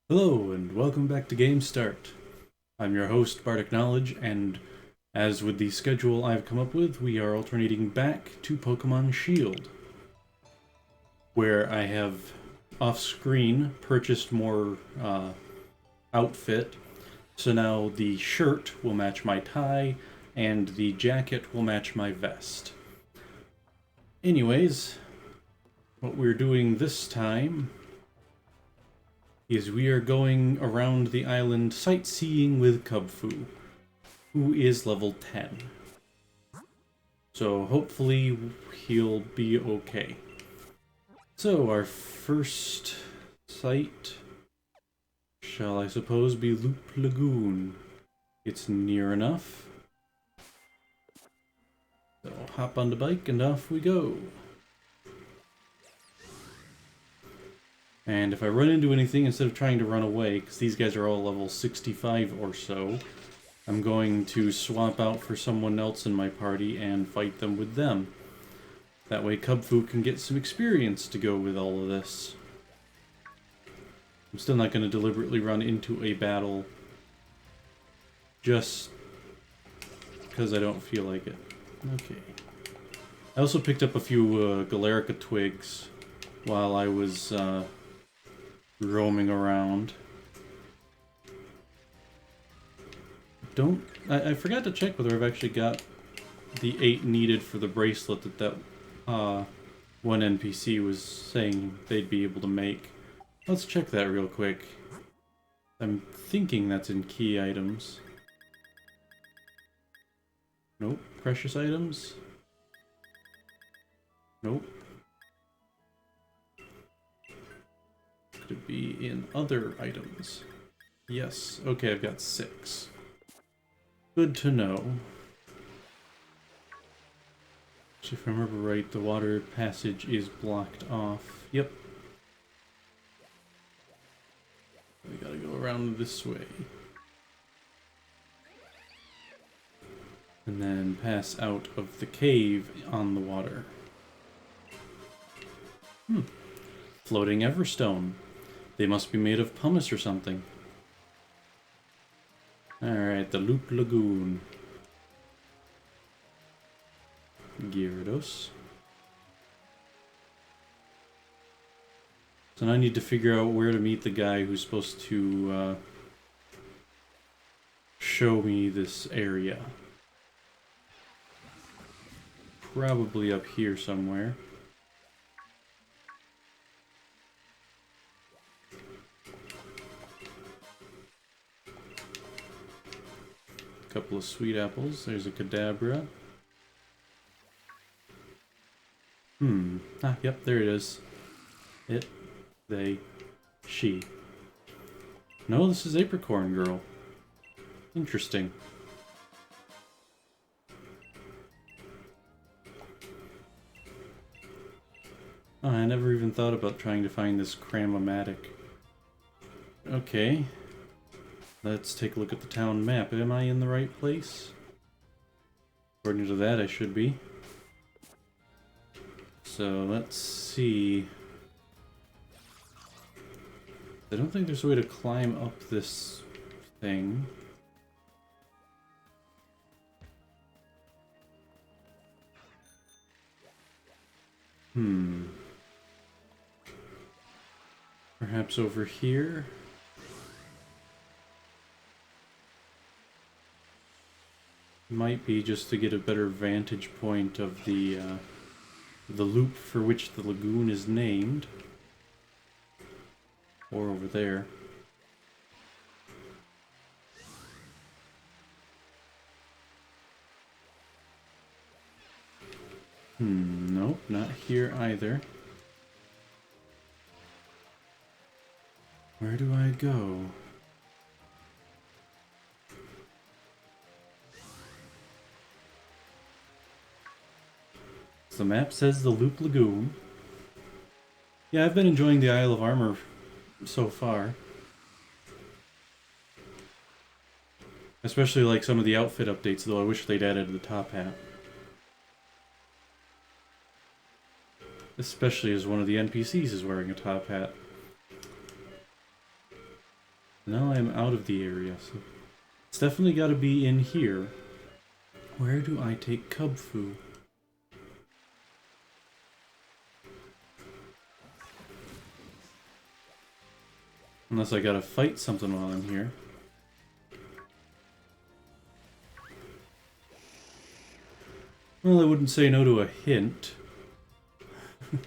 Hello, and welcome back to Game Start. I'm your host, Bardic Knowledge, and as with the schedule I've come up with, we are alternating back to Pokemon Shield, where I have off-screen purchased more outfit, so now the shirt will match my tie, and the jacket will match my vest. Anyways, what we're doing this time is we are going around the island sightseeing with Kubfu, who is level 10. So hopefully he'll be okay. So our first site shall I suppose be Loop Lagoon. It's near enough. So hop on the bike and off we go. And if I run into anything, instead of trying to run away, because these guys are all level 65 or so, I'm going to swap out for someone else in my party and fight them with them. That way Kubfu can get some experience to go with all of this. I'm still not going to deliberately run into a battle just because I don't feel like it. Okay. I also picked up a few Galarica twigs while I was roaming around. I forgot to check whether I've actually got the 8 needed for the bracelet that one NPC was saying they'd be able to make. Let's check that real quick. I'm thinking that's in key items. Nope. Precious items? Nope. Could it be in other items? Yes. Okay, I've got 6. Good to know. So if I remember right, the water passage is blocked off. Yep. We gotta go around this way. And then pass out of the cave on the water. Floating Everstone. They must be made of pumice or something. Alright, the Loop Lagoon. Gyarados. So now I need to figure out where to meet the guy who's supposed to show me this area. Probably up here somewhere. Couple of sweet apples. There's a Kadabra. Yep, there it is. It, they, she. No, this is Apricorn Girl. Interesting. Oh, I never even thought about trying to find this Cram-O-Matic. Okay. Let's take a look at the town map. Am I in the right place? According to that, I should be. So, let's see. I don't think there's a way to climb up this thing. Perhaps over here? Might be just to get a better vantage point of the loop for which the lagoon is named. Or over there. Nope, not here either. Where do I go? The map says the Loop Lagoon. Yeah, I've been enjoying the Isle of Armour so far. Especially like some of the outfit updates, though I wish they'd added the top hat. Especially as one of the NPCs is wearing a top hat. Now I'm out of the area, so it's definitely got to be in here. Where do I take Kubfu? Unless I gotta fight something while I'm here. Well, I wouldn't say no to a hint. I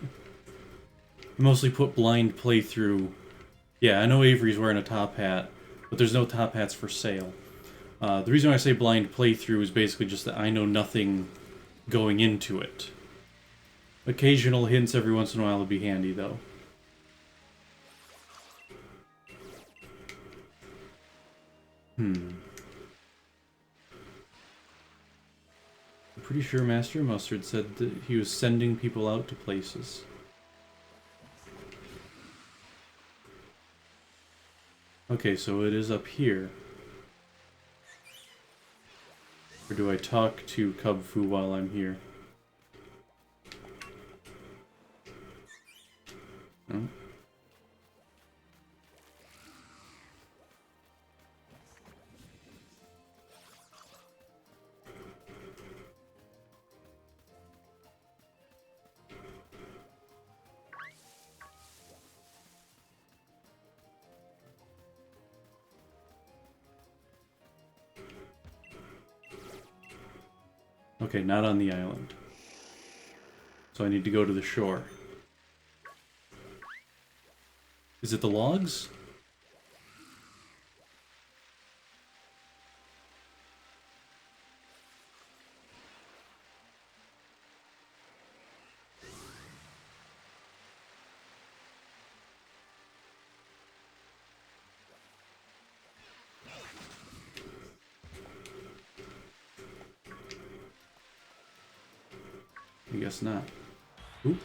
mostly put blind playthrough. Yeah, I know Avery's wearing a top hat, but there's no top hats for sale. The reason why I say blind playthrough is basically just that I know nothing going into it. Occasional hints every once in a while would be handy, though. I'm pretty sure Master Mustard said that he was sending people out to places. Okay, so it is up here. Or do I talk to Kubfu while I'm here? No? Okay, not on the island. So I need to go to the shore. Is it the logs? I guess not. Oop.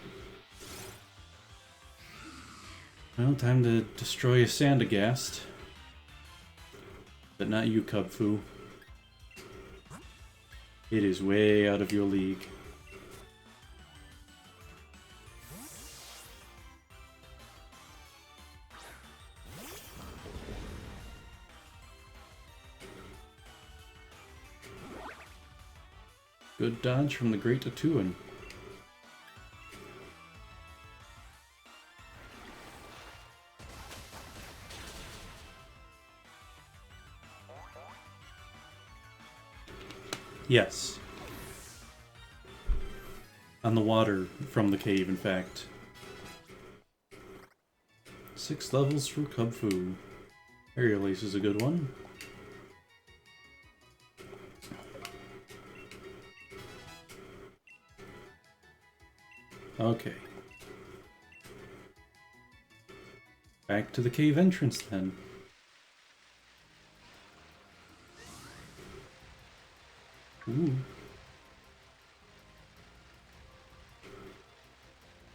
Well, time to destroy a Sandagast. But not you, Kubfu. It is way out of your league. Good dodge from the Great Atuan. Yes. On the water from the cave, in fact. 6 levels for Kubfu. Aerial Ace is a good one. Okay. Back to the cave entrance then. Ooh.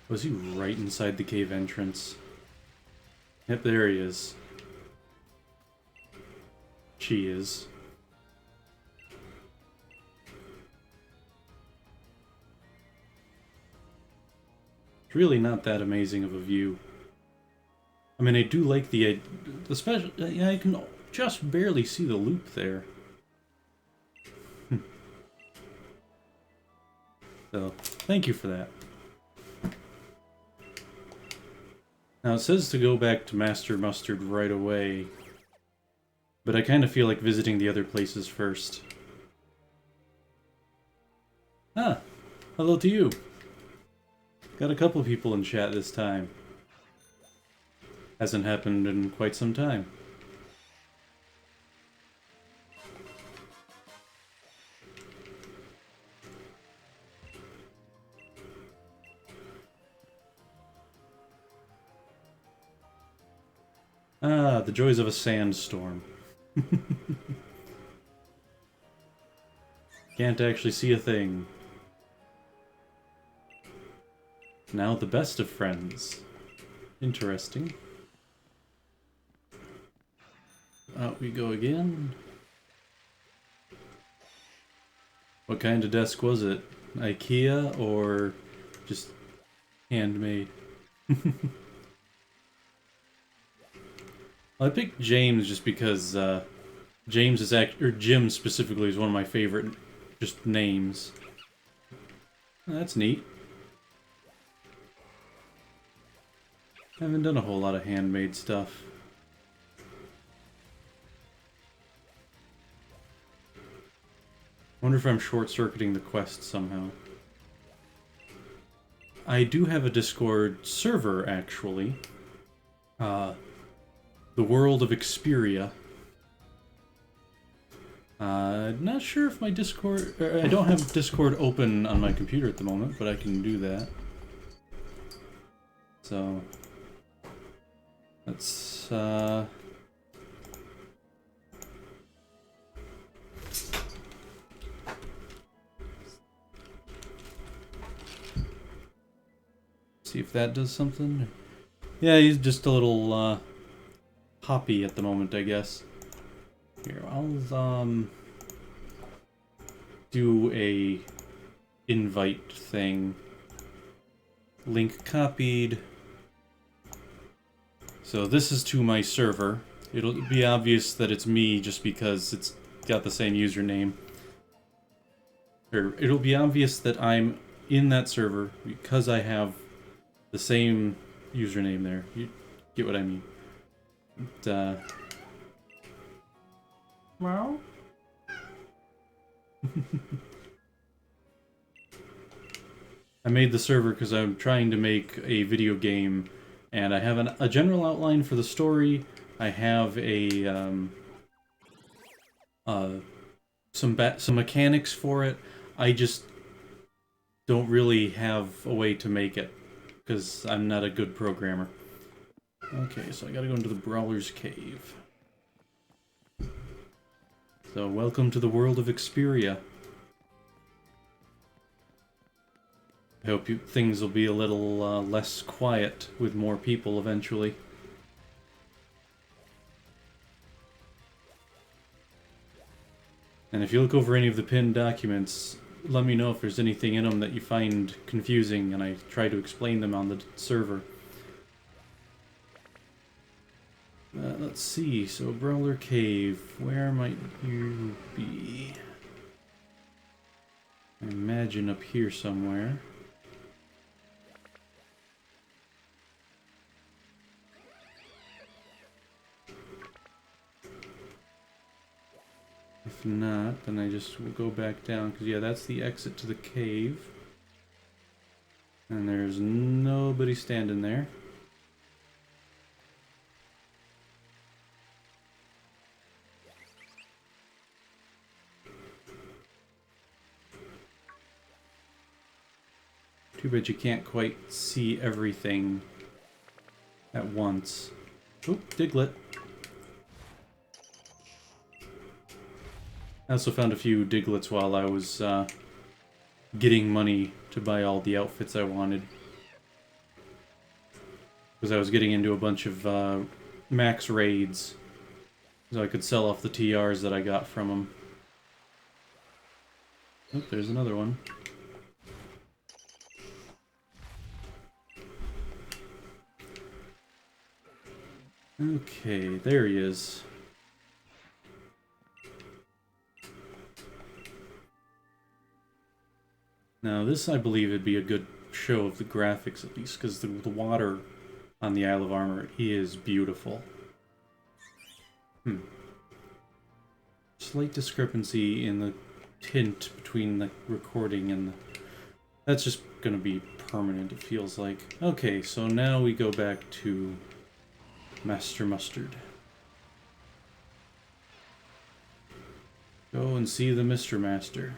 Was he right inside the cave entrance? Yep, there he is. She is. It's really not that amazing of a view. I mean, I do like the special. Yeah, I can just barely see the loop there. So, thank you for that. Now, it says to go back to Master Mustard right away, but I kind of feel like visiting the other places first. Ah, hello to you. Got a couple people in chat this time. Hasn't happened in quite some time. Ah, the joys of a sandstorm. Can't actually see a thing. Now the best of friends. Interesting. Out we go again. What kind of desk was it? IKEA or just handmade? I picked James just because James is or Jim specifically is one of my favorite just names. That's neat. I haven't done a whole lot of handmade stuff. Wonder if I'm short-circuiting the quest somehow. I do have a Discord server, actually. The World of Xperia. Not sure if my Discord... I don't have Discord open on my computer at the moment, but I can do that. So... let's, see if that does something. Yeah, he's just a little, hoppy at the moment, I guess. Here, I'll, do a invite thing. Link copied. So this is to my server. It'll be obvious that it's me just because it's got the same username. Or it'll be obvious that I'm in that server because I have the same username there. You get what I mean? But, wow. I made the server because I'm trying to make a video game, and I have a general outline for the story. I have a some mechanics for it. I just don't really have a way to make it because I'm not a good programmer. Okay, so I gotta go into the Brawler's Cave. So welcome to the world of Xperia. I hope things will be a little less quiet with more people eventually. And if you look over any of the pinned documents, let me know if there's anything in them that you find confusing, and I try to explain them on the server. Let's see, so Brawler Cave, where might you be? I imagine up here somewhere. If not, then I just will go back down, because yeah, that's the exit to the cave. And there's nobody standing there. Too bad you can't quite see everything at once. Oop, Diglett. I also found a few Diglets while I was getting money to buy all the outfits I wanted. Because I was getting into a bunch of max raids, so I could sell off the TRs that I got from them. Oh, there's another one. Okay, there he is. Now this, I believe, would be a good show of the graphics at least, because the water on the Isle of Armour is beautiful. Slight discrepancy in the tint between the recording and the... That's just gonna be permanent, it feels like. Okay, so now we go back to Master Mustard. Go and see the Mr. Master.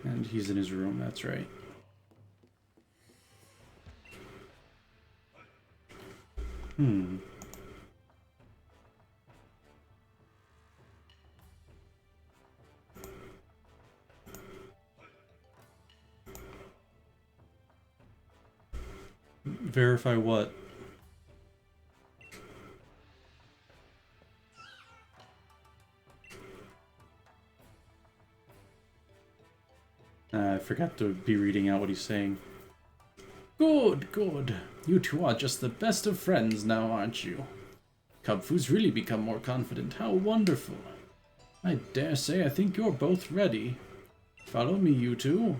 And he's in his room, that's right. Verify what? I forgot to be reading out what he's saying. Good, good. You two are just the best of friends now, aren't you? Kubfu's really become more confident. How wonderful. I dare say I think you're both ready. Follow me, you two.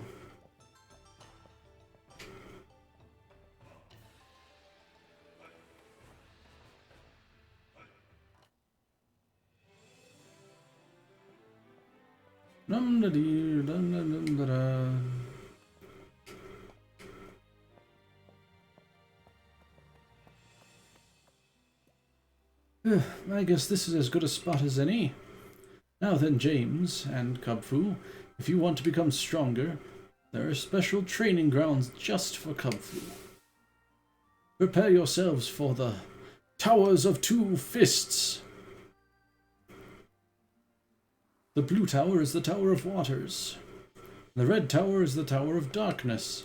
I guess this is as good a spot as any. Now then, James and Kubfu, if you want to become stronger, there are special training grounds just for Kubfu. Prepare yourselves for the Towers of Two Fists. The blue tower is the Tower of Waters. The red tower is the Tower of Darkness.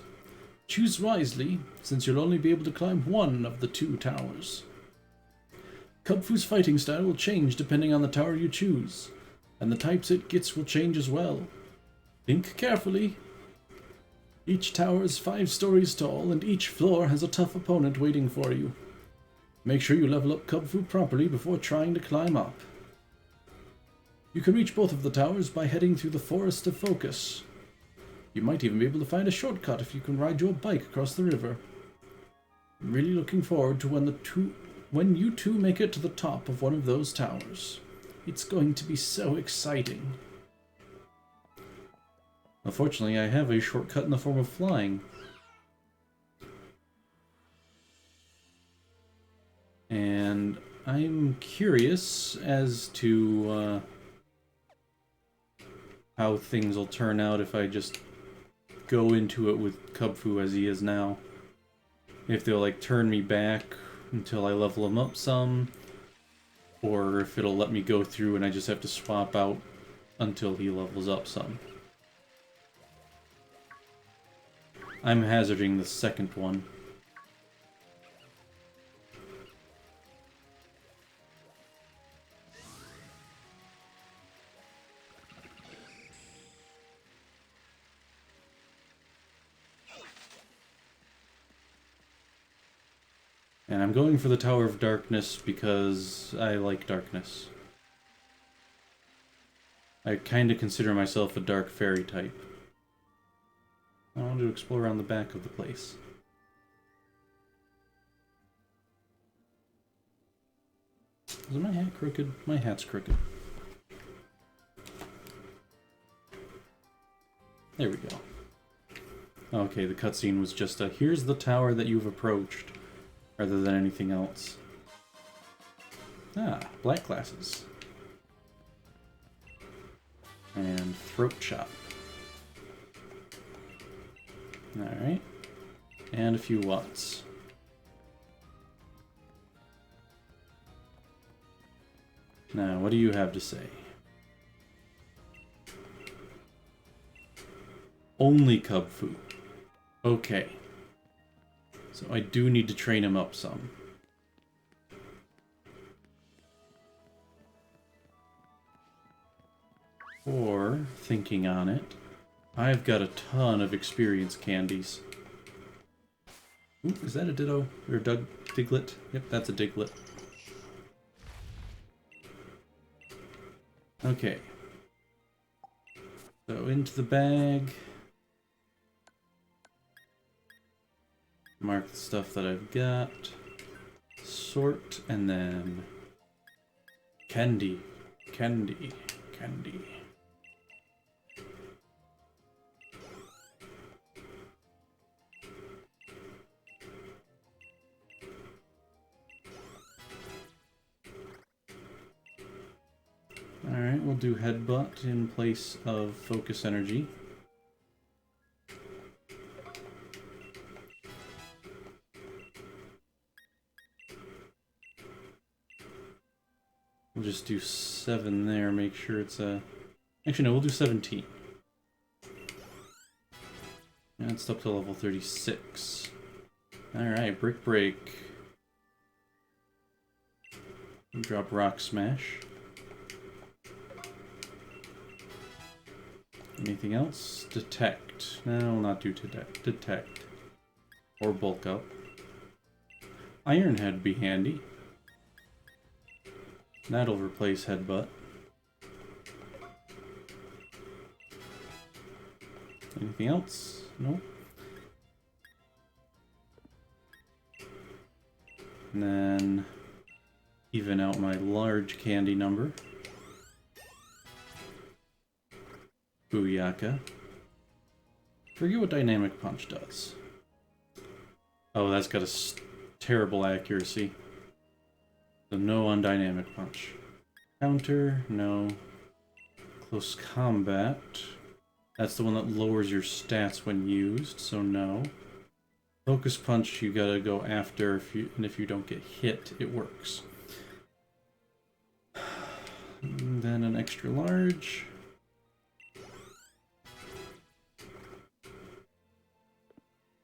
Choose wisely, since you'll only be able to climb one of the two towers. Kubfu's fighting style will change depending on the tower you choose, and the types it gets will change as well. Think carefully. Each tower is 5 stories tall, and each floor has a tough opponent waiting for you. Make sure you level up Kubfu properly before trying to climb up. You can reach both of the towers by heading through the Forest of Focus. You might even be able to find a shortcut if you can ride your bike across the river. I'm really looking forward to when you two make it to the top of one of those towers. It's going to be so exciting. Unfortunately, I have a shortcut in the form of flying. And I'm curious as to how things will turn out if I just go into it with Kubfu as he is now. If they'll like turn me back until I level him up some, or if it'll let me go through and I just have to swap out until he levels up some. I'm hazarding the second one. And I'm going for the Tower of Darkness because I like darkness. I kind of consider myself a dark fairy type. I want to explore around the back of the place. Is my hat crooked? My hat's crooked. There we go. Okay, the cutscene was just a, here's the tower that you've approached, rather than anything else. Ah, black glasses. And throat chop. Alright. And a few watts. Now, what do you have to say? Only Kubfu. Okay. So I do need to train him up some. Or, thinking on it, I've got a ton of experience candies. Ooh, is that a Ditto? Or Diglett? Yep, that's a Diglett. Okay. So into the bag. Mark the stuff that I've got. Sort, and then... Candy. Candy. Candy. Alright, we'll do Headbutt in place of Focus Energy. We'll just do 7 there, make sure it's a... Actually, no, we'll do 17. And it's up to level 36. Alright, Brick Break. Drop Rock Smash. Anything else? Detect. No, we'll not do detect. Or Bulk Up. Iron Head be handy. That'll replace Headbutt. Anything else? Nope. And then even out my large candy number. Booyaka. Forget what Dynamic Punch does. Oh, that's got a terrible accuracy. So no on Dynamic Punch. Counter, no. Close Combat. That's the one that lowers your stats when used, so no. Focus Punch you gotta go after, and if you don't get hit, it works. And then an extra large.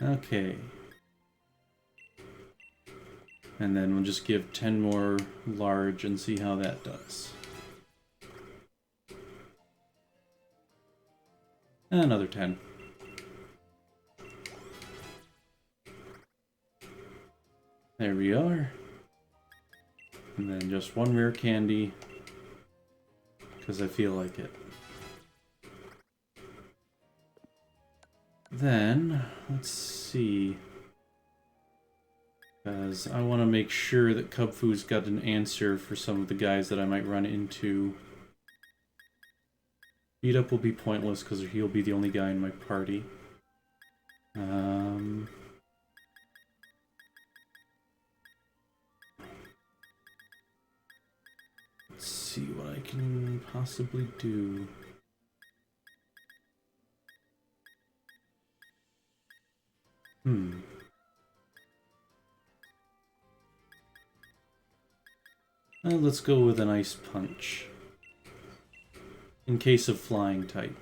Okay. And then we'll just give 10 more large and see how that does. And another 10. There we are. And then just one rare candy, because I feel like it. Then, let's see. Because I want to make sure that Kubfu's got an answer for some of the guys that I might run into. Beat up will be pointless because he'll be the only guy in my party. Let's see what I can possibly do. Well, let's go with an Ice Punch. In case of flying type.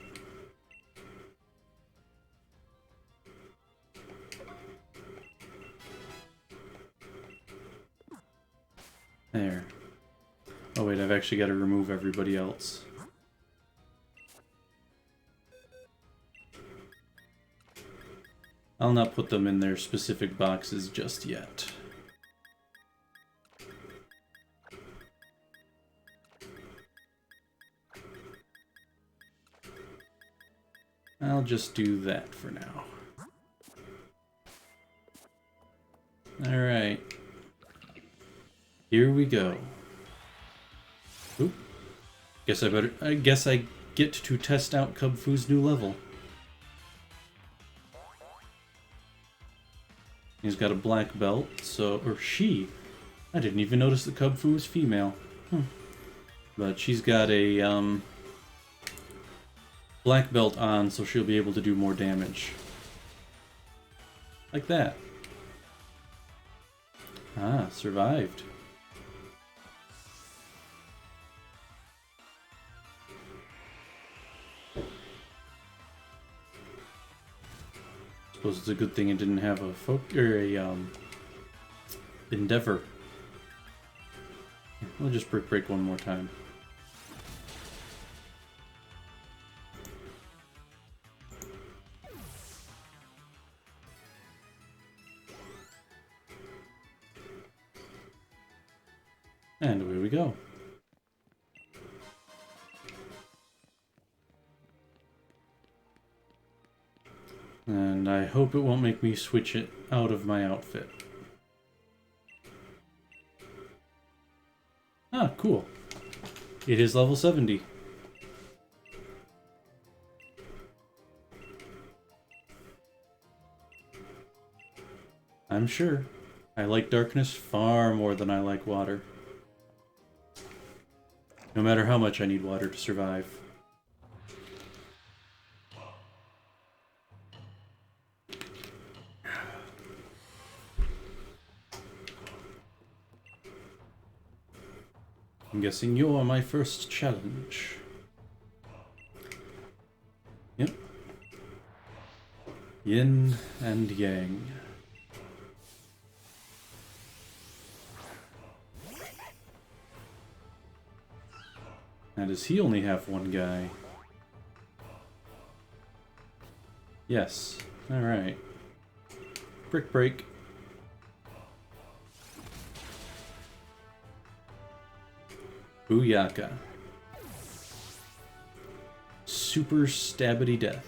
There. Oh wait, I've actually got to remove everybody else. I'll not put them in their specific boxes just yet. I'll just do that for now. Alright. Here we go. Oop. I guess I get to test out Kubfu's new level. He's got a black belt, or she. I didn't even notice that Kubfu was female. But she's got a, black belt on, so she'll be able to do more damage. Like that. Ah, survived. Suppose it's a good thing it didn't have a endeavor. We'll just break one more time. And away we go. And I hope it won't make me switch it out of my outfit. Ah, cool. It is level 70. I'm sure. I like darkness far more than I like water. No matter how much I need water to survive. I'm guessing you're my first challenge. Yep. Yin and Yang. does he only have one guy? Yes. Alright. Brick break. Booyaka. Super stabbity death.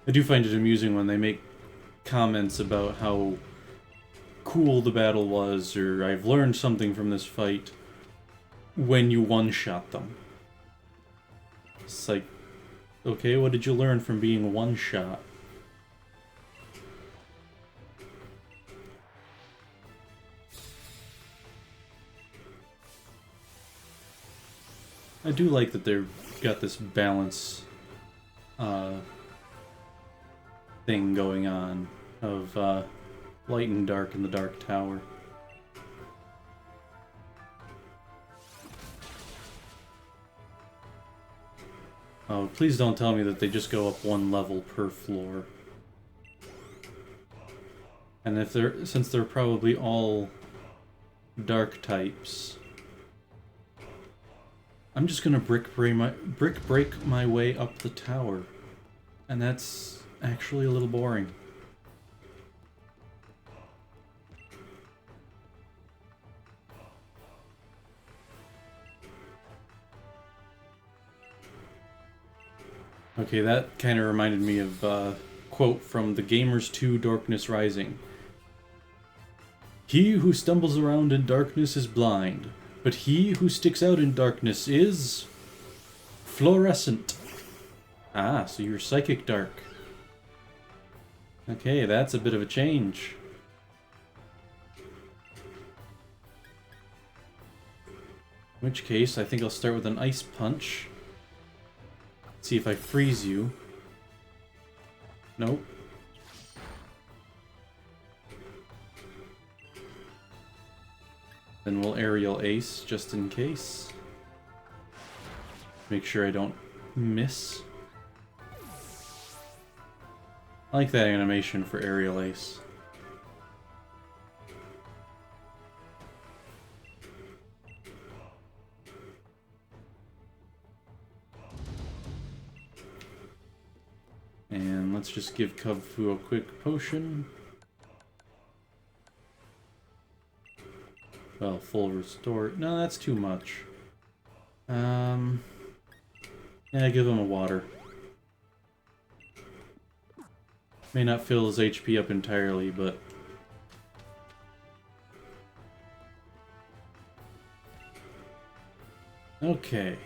I do find it amusing when they make comments about how cool the battle was, or I've learned something from this fight, when you one-shot them. It's like, okay, what did you learn from being one-shot? I do like that they've got this balance thing going on of light and dark in the Dark Tower. Oh, please don't tell me that they just go up one level per floor. And if they're, since they're probably all dark types, I'm just gonna brick break my way up the tower, and that's actually a little boring. Okay, that kind of reminded me of a quote from The Gamers 2 Darkness Rising. "He who stumbles around in darkness is blind, but he who sticks out in darkness is fluorescent." Ah, so you're psychic dark. Okay, that's a bit of a change. In which case, I think I'll start with an ice punch. See if I freeze you. Nope. Then we'll aerial ace just in case. Make sure I don't miss. I like that animation for aerial ace. And let's just give Kubfu a quick potion. Well, full restore. No, that's too much. Yeah, give him a water. May not fill his HP up entirely, but... Okay.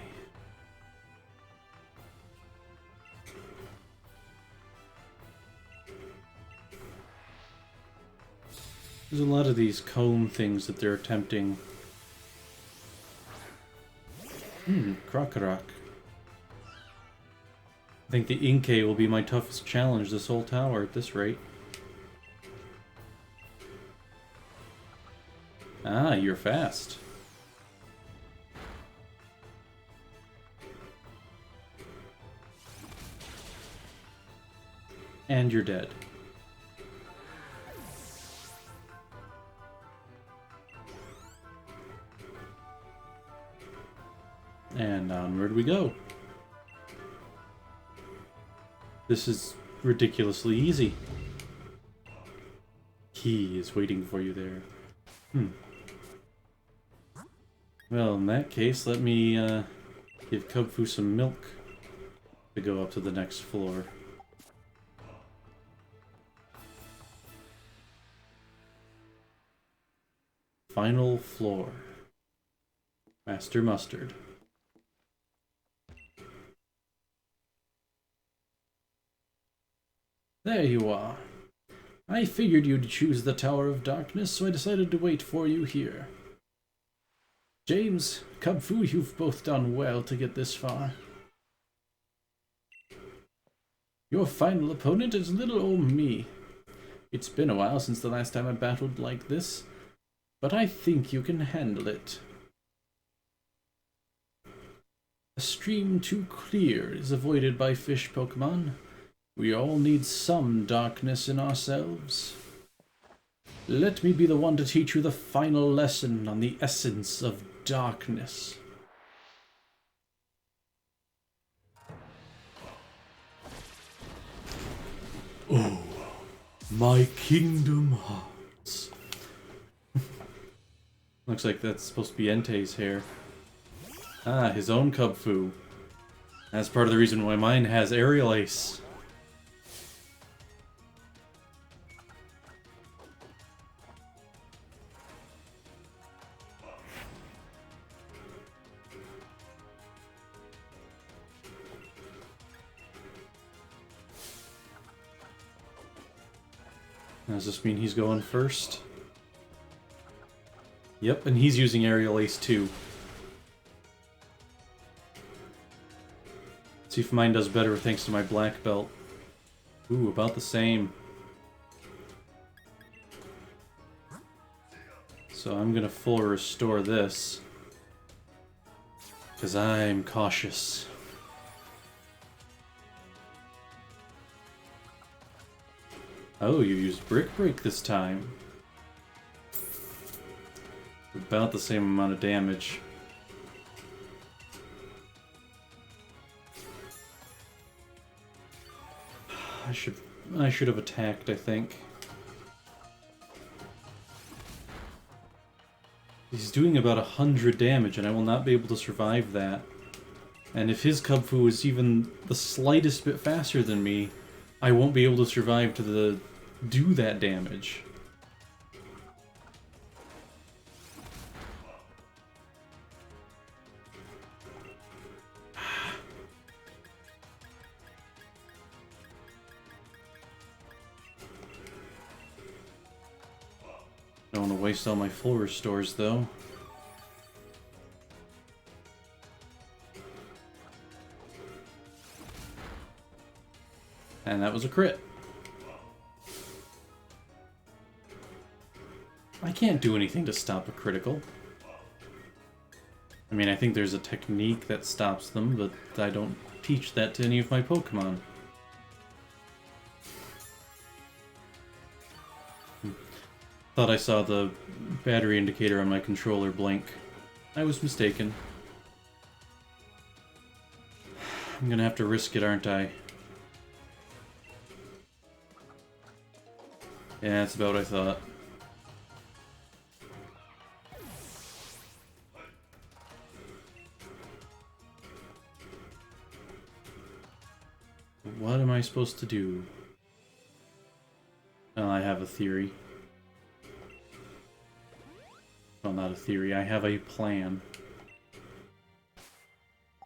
There's a lot of these cone things that they're attempting. Krokorok. I think the Inkay will be my toughest challenge this whole tower at this rate. Ah, you're fast. And you're dead. And onward we go. This is ridiculously easy. He is waiting for you there. Well, in that case, let me give Kubfu some milk to go up to the next floor. Final floor. Master Mustard. There you are. I figured you'd choose the Tower of Darkness, so I decided to wait for you here. James, Kubfu, you've both done well to get this far. Your final opponent is little old me. It's been a while since the last time I battled like this, but I think you can handle it. A stream too clear is avoided by fish Pokemon. We all need some darkness in ourselves. Let me be the one to teach you the final lesson on the essence of darkness. Oh, my kingdom hearts. Looks like that's supposed to be Entei's hair. Ah, his own Kubfu. That's part of the reason why mine has aerial ace. Does this mean he's going first? Yep, and he's using aerial ace too. See if mine does better thanks to my black belt. Ooh, about the same. So I'm gonna full restore this. Because I'm cautious. Oh, you used Brick Break this time. About the same amount of damage. I should have attacked, I think. He's doing about 100 damage, and I will not be able to survive that. And if his Kubfu is even the slightest bit faster than me, I won't be able to survive to do that damage. Don't want to waste all my full restores, though. And that was a crit. I can't do anything to stop a critical. I mean, I think there's a technique that stops them, but I don't teach that to any of my Pokemon. Thought I saw the battery indicator on my controller blink. I was mistaken. I'm gonna have to risk it, aren't I? Yeah, that's about what I thought. What am I supposed to do? Well, I have a theory. Well, not a theory, I have a plan.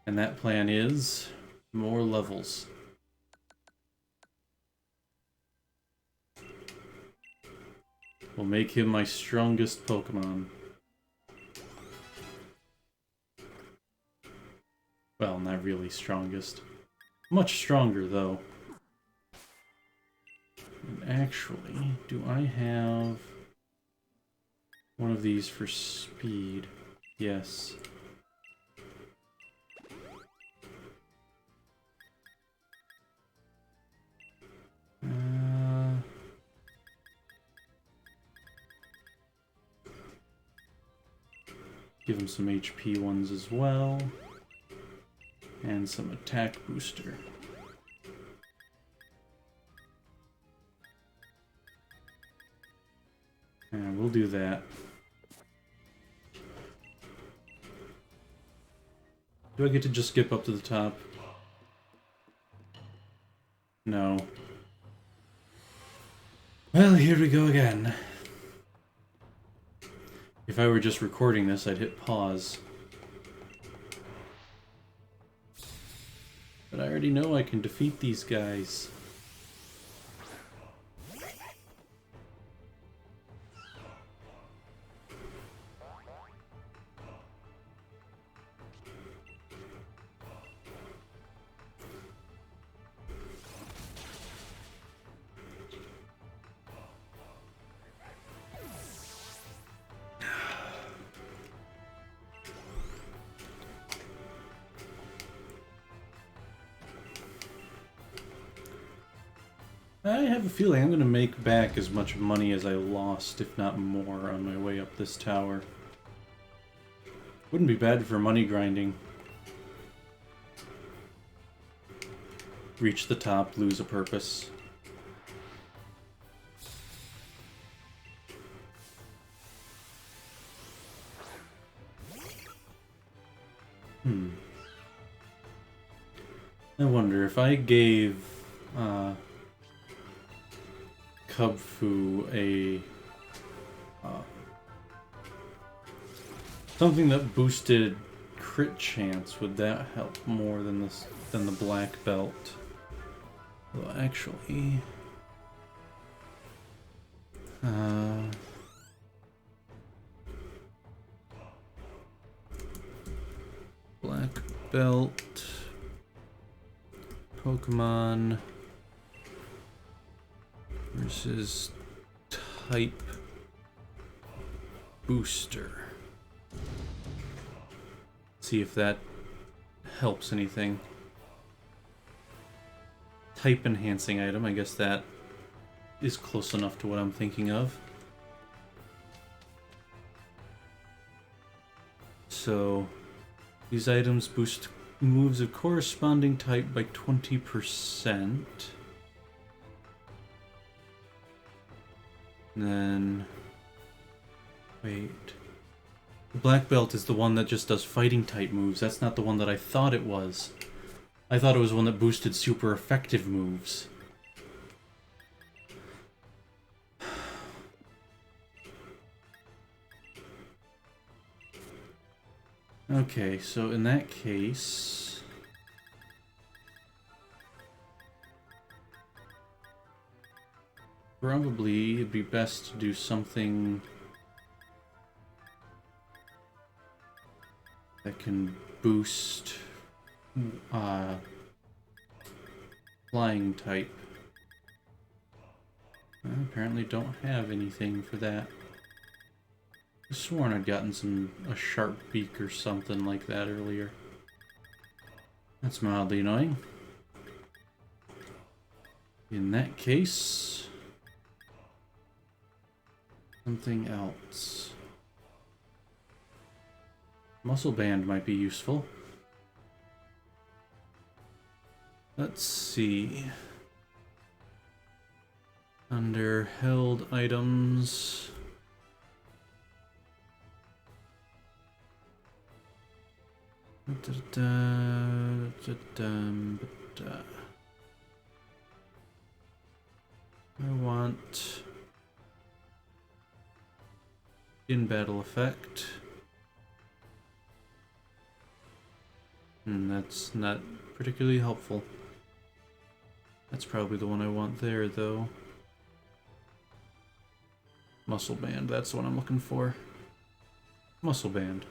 And that plan is more levels. Will make him my strongest Pokemon. Well, not really strongest. Much stronger, though. And actually, do I have one of these for speed? Yes. Give him some HP ones as well. And some attack booster. And we'll do that. Do I get to just skip up to the top? No. Well, here we go again. If I were just recording this, I'd hit pause. But I already know I can defeat these guys. I have a feeling I'm going to make back as much money as I lost, if not more, on my way up this tower. Wouldn't be bad for money grinding. Reach the top, lose a purpose. I wonder if I gave Kubfu a something that boosted crit chance, would that help more than the black belt? Well, actually, black belt, Pokemon versus type booster. See if that helps anything. Type enhancing item, I guess that is close enough to what I'm thinking of. So these items boost moves of corresponding type by 20%. And then wait. The black belt is the one that just does fighting type moves. That's not the one that I thought it was. I thought it was one that boosted super effective moves. Okay, so in that case... probably it'd be best to do something that can boost flying type. I apparently don't have anything for that. I sworn I'd gotten a sharp beak or something like that earlier. That's mildly annoying. In that case, something else. Muscle band might be useful. Let's see. Under held items. I want in battle effect. That's not particularly helpful. That's probably the one I want there, though. Muscle band, that's what I'm looking for. Muscle band.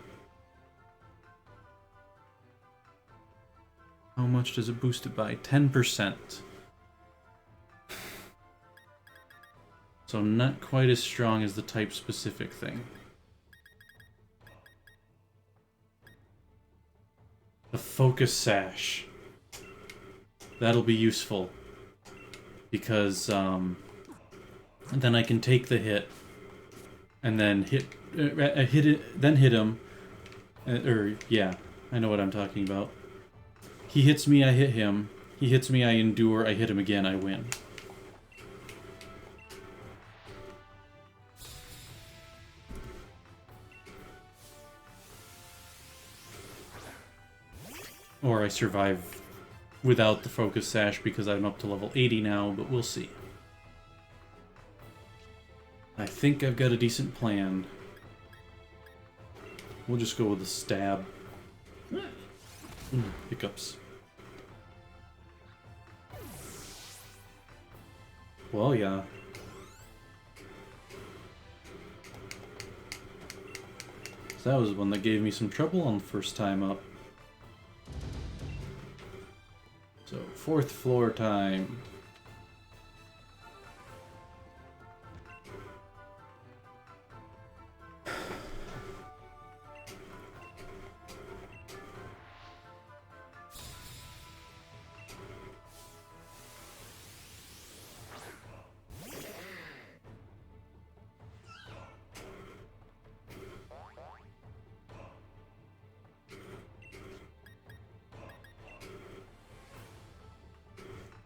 How much does it boost it by? 10%. So not quite as strong as the type-specific thing. The focus sash. That'll be useful. Because, then I can take the hit. And then hit him. Yeah, I know what I'm talking about. He hits me, I hit him. He hits me, I endure. I hit him again, I win. Or I survive without the focus sash because I'm up to level 80 now, but we'll see. I think I've got a decent plan. We'll just go with the stab. Hiccups. Well, yeah. So that was one that gave me some trouble on the first time up. So, 4th floor time.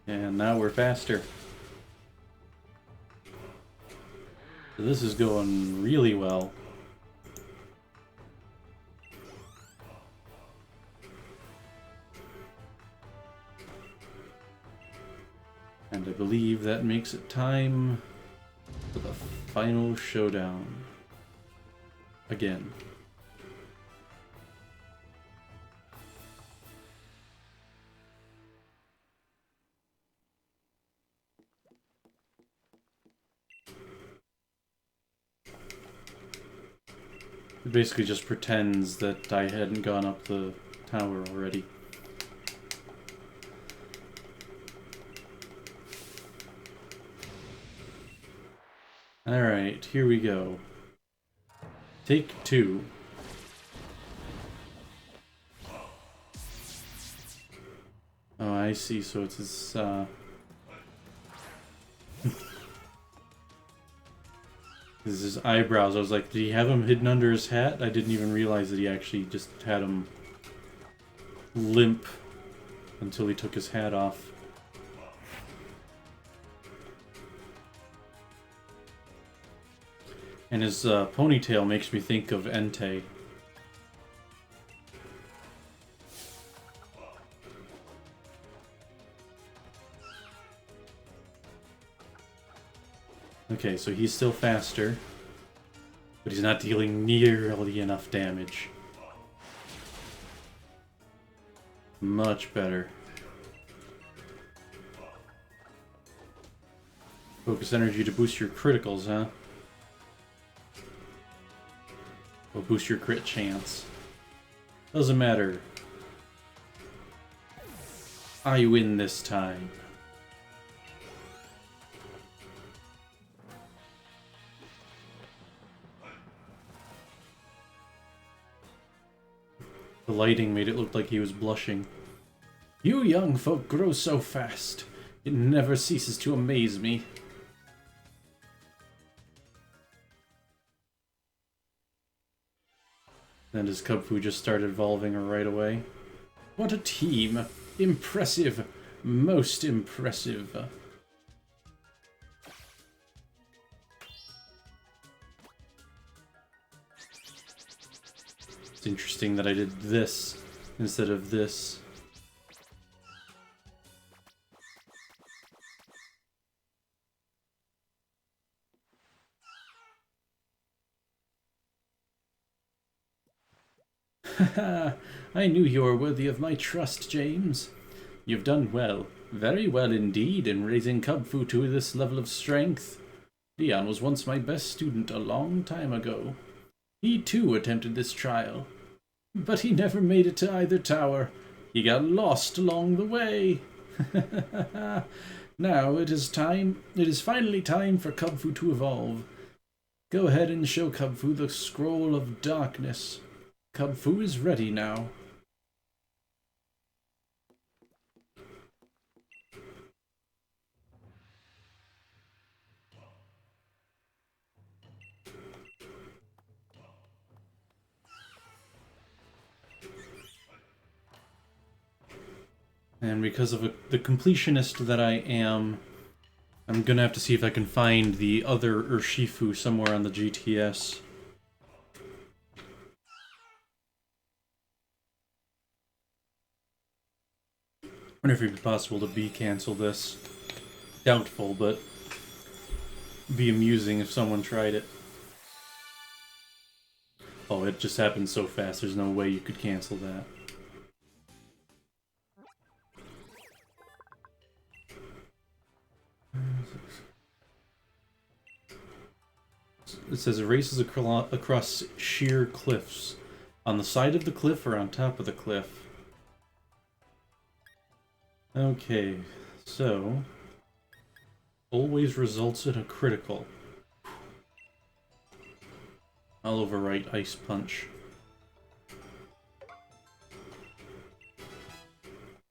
And now we're faster. So this is going really well. And I believe that makes it time for the final showdown. Again. It basically just pretends that I hadn't gone up the tower already. Alright, here we go. Take 2. Oh, I see, so it's his, this is his eyebrows. I was like, did he have them hidden under his hat? I didn't even realize that he actually just had them limp until he took his hat off. And his ponytail makes me think of Entei. Okay, so he's still faster, but he's not dealing nearly enough damage. Much better. Focus energy to boost your criticals, huh? Will boost your crit chance. Doesn't matter. I win this time. The lighting made it look like he was blushing. You young folk grow so fast. It never ceases to amaze me. And his Kubfu just started evolving right away. What a team! Impressive! Most impressive! It's interesting that I did this instead of this. Haha, I knew you were worthy of my trust, James. You've done well, very well indeed, in raising Kubfu to this level of strength. Leon was once my best student a long time ago. He too attempted this trial, but he never made it to either tower. He got lost along the way. Now it is finally time for Kubfu to evolve. Go ahead and show Kubfu the Scroll of Darkness. Kubfu is ready now. And because of the completionist that I am, I'm gonna have to see if I can find the other Urshifu somewhere on the GTS. I wonder if it would be possible to cancel this. Doubtful, but be amusing if someone tried it. Oh, it just happened so fast, there's no way you could cancel that. It says it races across sheer cliffs. On the side of the cliff or on top of the cliff? Okay, so... always results in a critical. I'll overwrite Ice Punch.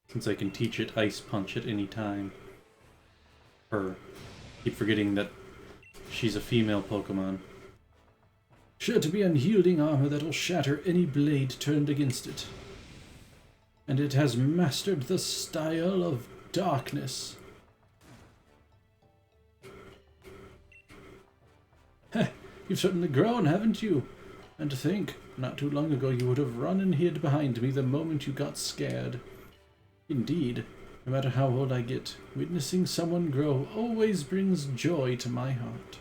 Since I can teach it Ice Punch at any time. Keep forgetting that she's a female Pokemon. Sure to be unyielding armor that'll shatter any blade turned against it. And it has mastered the style of darkness. You've certainly grown, haven't you? And to think, not too long ago you would have run and hid behind me the moment you got scared. Indeed, no matter how old I get, witnessing someone grow always brings joy to my heart.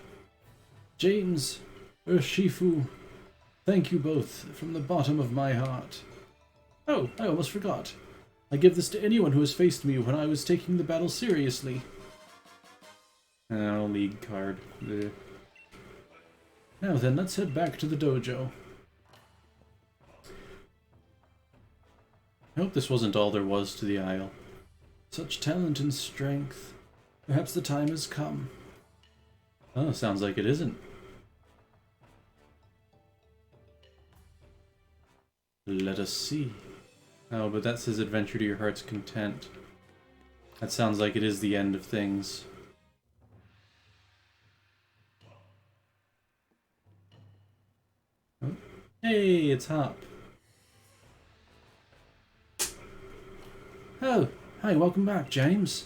James, Urshifu, thank you both from the bottom of my heart. Oh, I almost forgot. I give this to anyone who has faced me when I was taking the battle seriously. Oh, league card. Ugh. Now then, let's head back to the dojo. I hope this wasn't all there was to the Isle. Such talent and strength. Perhaps the time has come. Oh, sounds like it isn't. Let us see. Oh, but that says adventure to your heart's content. That sounds like it is the end of things. Oh. Hey, it's Hop. Oh, hi, welcome back, James.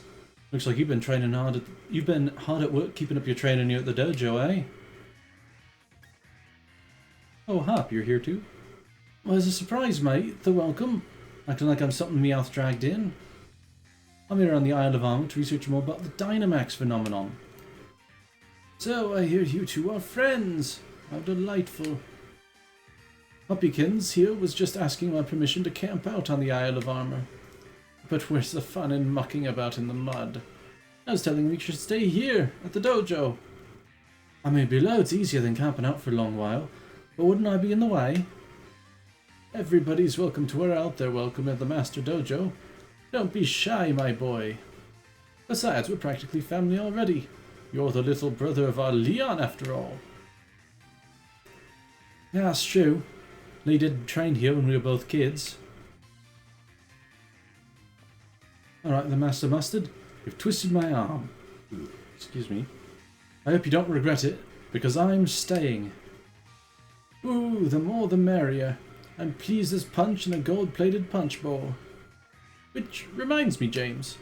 Looks like you've been training hard. You've been hard at work keeping up your training here at the dojo, eh? Oh, Hop, you're here too? Well, it's a surprise, mate. The welcome. Acting like I'm something Meowth dragged in. I'm here on the Isle of Armour to research more about the Dynamax phenomenon. So, I hear you two are friends. How delightful. Hoppykins here was just asking my permission to camp out on the Isle of Armour. But where's the fun in mucking about in the mud? I was telling him we should stay here, at the dojo. I may be loads easier than camping out for a long while, but wouldn't I be in the way? Everybody's welcome to where out they're welcome at the Master Dojo. Don't be shy, my boy. Besides, we're practically family already. You're the little brother of our Leon, after all. Yeah, that's true. Lee did train here when we were both kids. Alright, the Master Mustard, you've twisted my arm. Ooh, excuse me. I hope you don't regret it, because I'm staying. Ooh, the more the merrier. I'm pleased as punch in a gold-plated punch bowl. Which reminds me, James.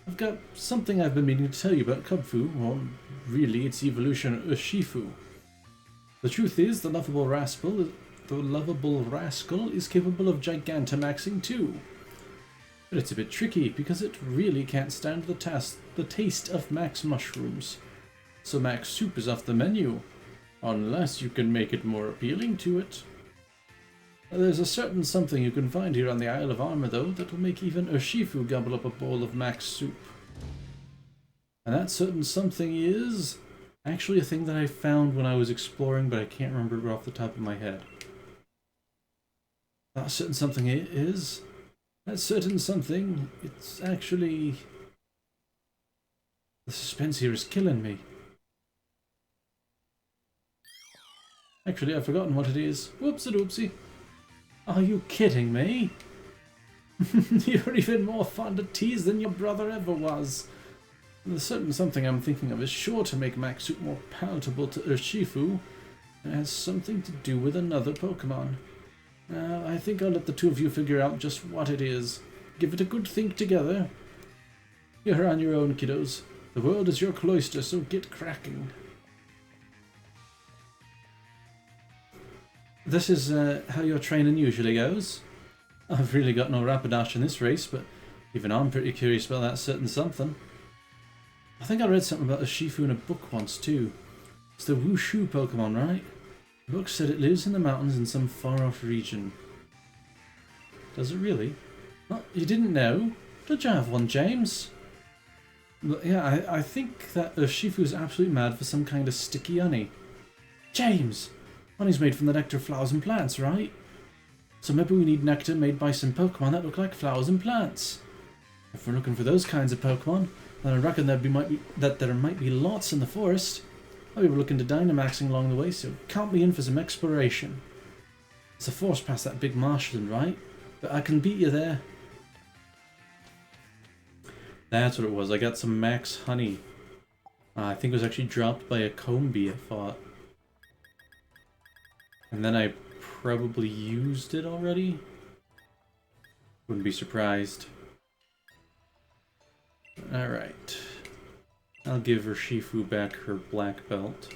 I've got something I've been meaning to tell you about Kubfu, or really its evolution Urshifu. The truth is, the lovable rascal is capable of Gigantamaxing too. But it's a bit tricky, because it really can't stand the taste of Max mushrooms. So Max soup is off the menu, unless you can make it more appealing to it. There's a certain something you can find here on the Isle of Armour, though, that will make even Urshifu gobble up a bowl of Max soup. And that certain something is actually a thing that I found when I was exploring, but I can't remember it off the top of my head. That certain something is... That certain something, it's actually... The suspense here is killing me. Actually, I've forgotten what it is. Whoopsie-doopsie. Are you kidding me? You're even more fond of tease than your brother ever was. The certain something I'm thinking of is sure to make Max Soup more palatable to Urshifu, and it has something to do with another Pokemon. I think I'll let the two of you figure out just what it is. Give it a good think together. You're on your own, kiddos. The world is your cloister, so get cracking. This is how your training usually goes. I've really got no Rapidash in this race, but even I'm pretty curious about that certain something. I think I read something about a Shifu in a book once too. It's the Wushu Pokemon, right? The book said it lives in the mountains in some far-off region. Does it really? What, you didn't know? Don't you have one, James? But yeah, I think that Shifu's absolutely mad for some kind of sticky honey. James! Honey's made from the nectar of flowers and plants, right? So maybe we need nectar made by some Pokemon that look like flowers and plants. If we're looking for those kinds of Pokemon, then I reckon there might be lots in the forest. Maybe we're looking to Dynamaxing along the way, so count me in for some exploration. It's a force past that big marshland, right? But I can beat you there. That's what it was. I got some max honey. I think it was actually dropped by a Combi, I thought. And then I probably used it already? Wouldn't be surprised. Alright. I'll give Urshifu back her black belt.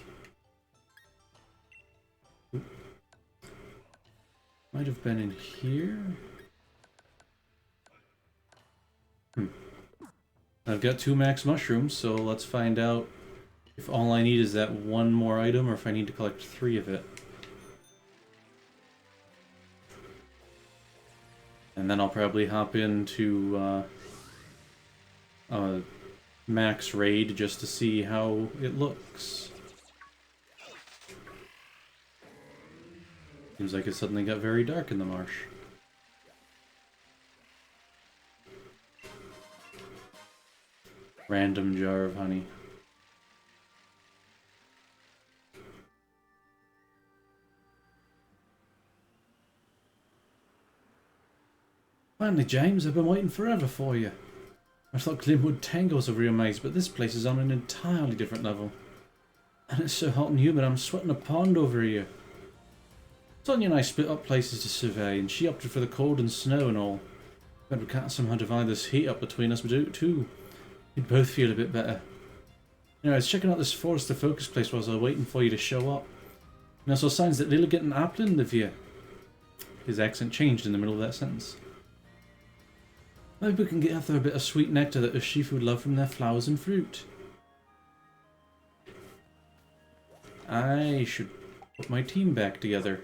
Might have been in here. I've got 2 max mushrooms, so let's find out if all I need is that 1 more item or if I need to collect 3 of it. And then I'll probably hop into a max raid just to see how it looks. Seems like it suddenly got very dark in the marsh. Random jar of honey. Finally, James, I've been waiting forever for you. I thought Glimwood Tango's a real maze, but this place is on an entirely different level. And it's so hot and humid, I'm sweating a pond over here. Sonia and I split up places to survey, and she opted for the cold and snow and all. But we can't somehow divide this heat up between us, too. We'd both feel a bit better. You know, I was checking out this forest to focus place while I was waiting for you to show up. And I saw signs that Lilligant and Applin live here. His accent changed in the middle of that sentence. Maybe we can gather a bit of sweet nectar that Ushifu would love from their flowers and fruit. I should put my team back together.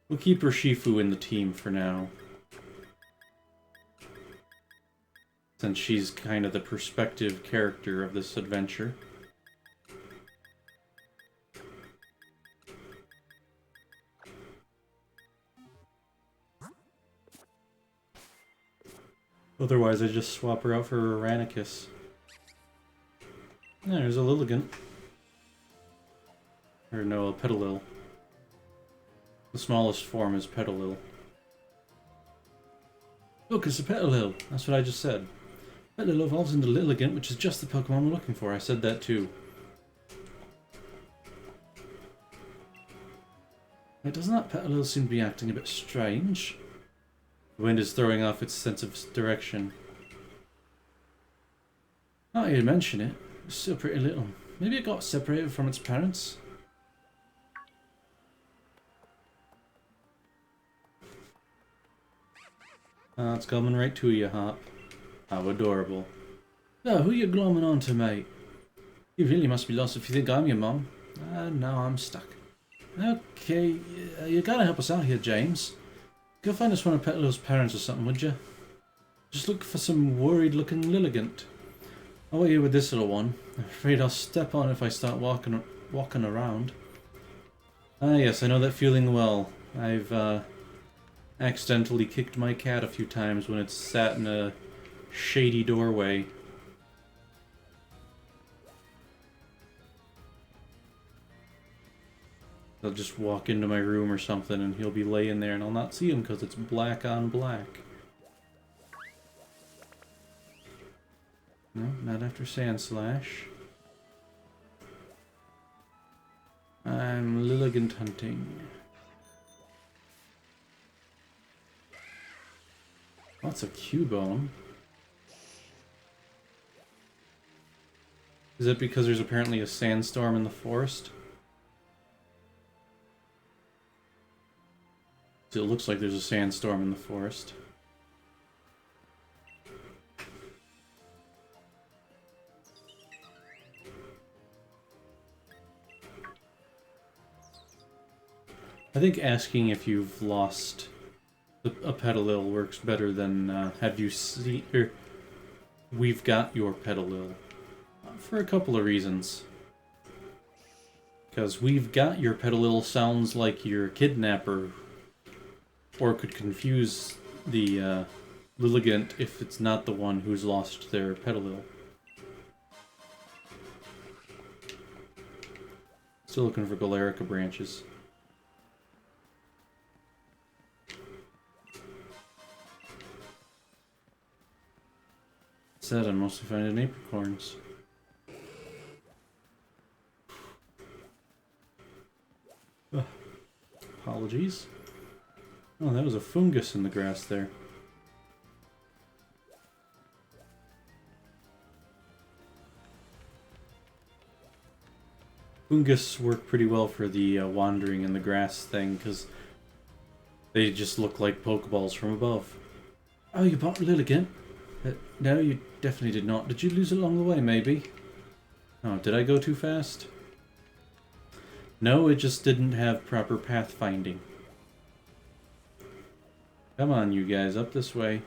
We'll keep Urshifu in the team for now. Since she's kind of the perspective character of this adventure. Otherwise, I just swap her out for Aranicus. Yeah, there's a Lilligant. Or no, a Petalil. The smallest form is Petalil. Look, it's a Petalil. That's what I just said. Petalil evolves into Lilligant, which is just the Pokemon we're looking for. I said that too. Wait, doesn't that Petalil seem to be acting a bit strange? The wind is throwing off its sense of direction. Now you mention it, it's still pretty little. Maybe it got separated from its parents? It's coming right to you, Hop. How adorable. Oh, who you glomming on to, mate? You really must be lost if you think I'm your mum. No, I'm stuck. Okay, you gotta help us out here, James. Go find us one of Petalil's parents or something, would you? Just look for some worried-looking Lilligant. I'll wait here with this little one. I'm afraid I'll step on if I start walking around. Ah, yes, I know that feeling well. I've accidentally kicked my cat a few times when it's sat in a shady doorway. I'll just walk into my room or something and he'll be laying there and I'll not see him because it's black on black. No, not after Sandslash. I'm Lilligant hunting. Lots of Cubone. Is it because there's apparently a sandstorm in the forest? It looks like there's a sandstorm in the forest. I think asking if you've lost a Petalil works better than have you seen, or we've got your Petalil, for a couple of reasons. Because we've got your Petalil sounds like your kidnapper, or could confuse the Lilligant if it's not the one who's lost their Petalil. Still looking for Galarica branches. Said I'm mostly finding apricorns. Apologies. Oh, that was a fungus in the grass there. Fungus work pretty well for the wandering in the grass thing, because they just look like Pokeballs from above. Oh, you bought Lilligant? No, you definitely did not. Did you lose it along the way, maybe? Oh, did I go too fast? No, it just didn't have proper pathfinding. Come on, you guys, up this way.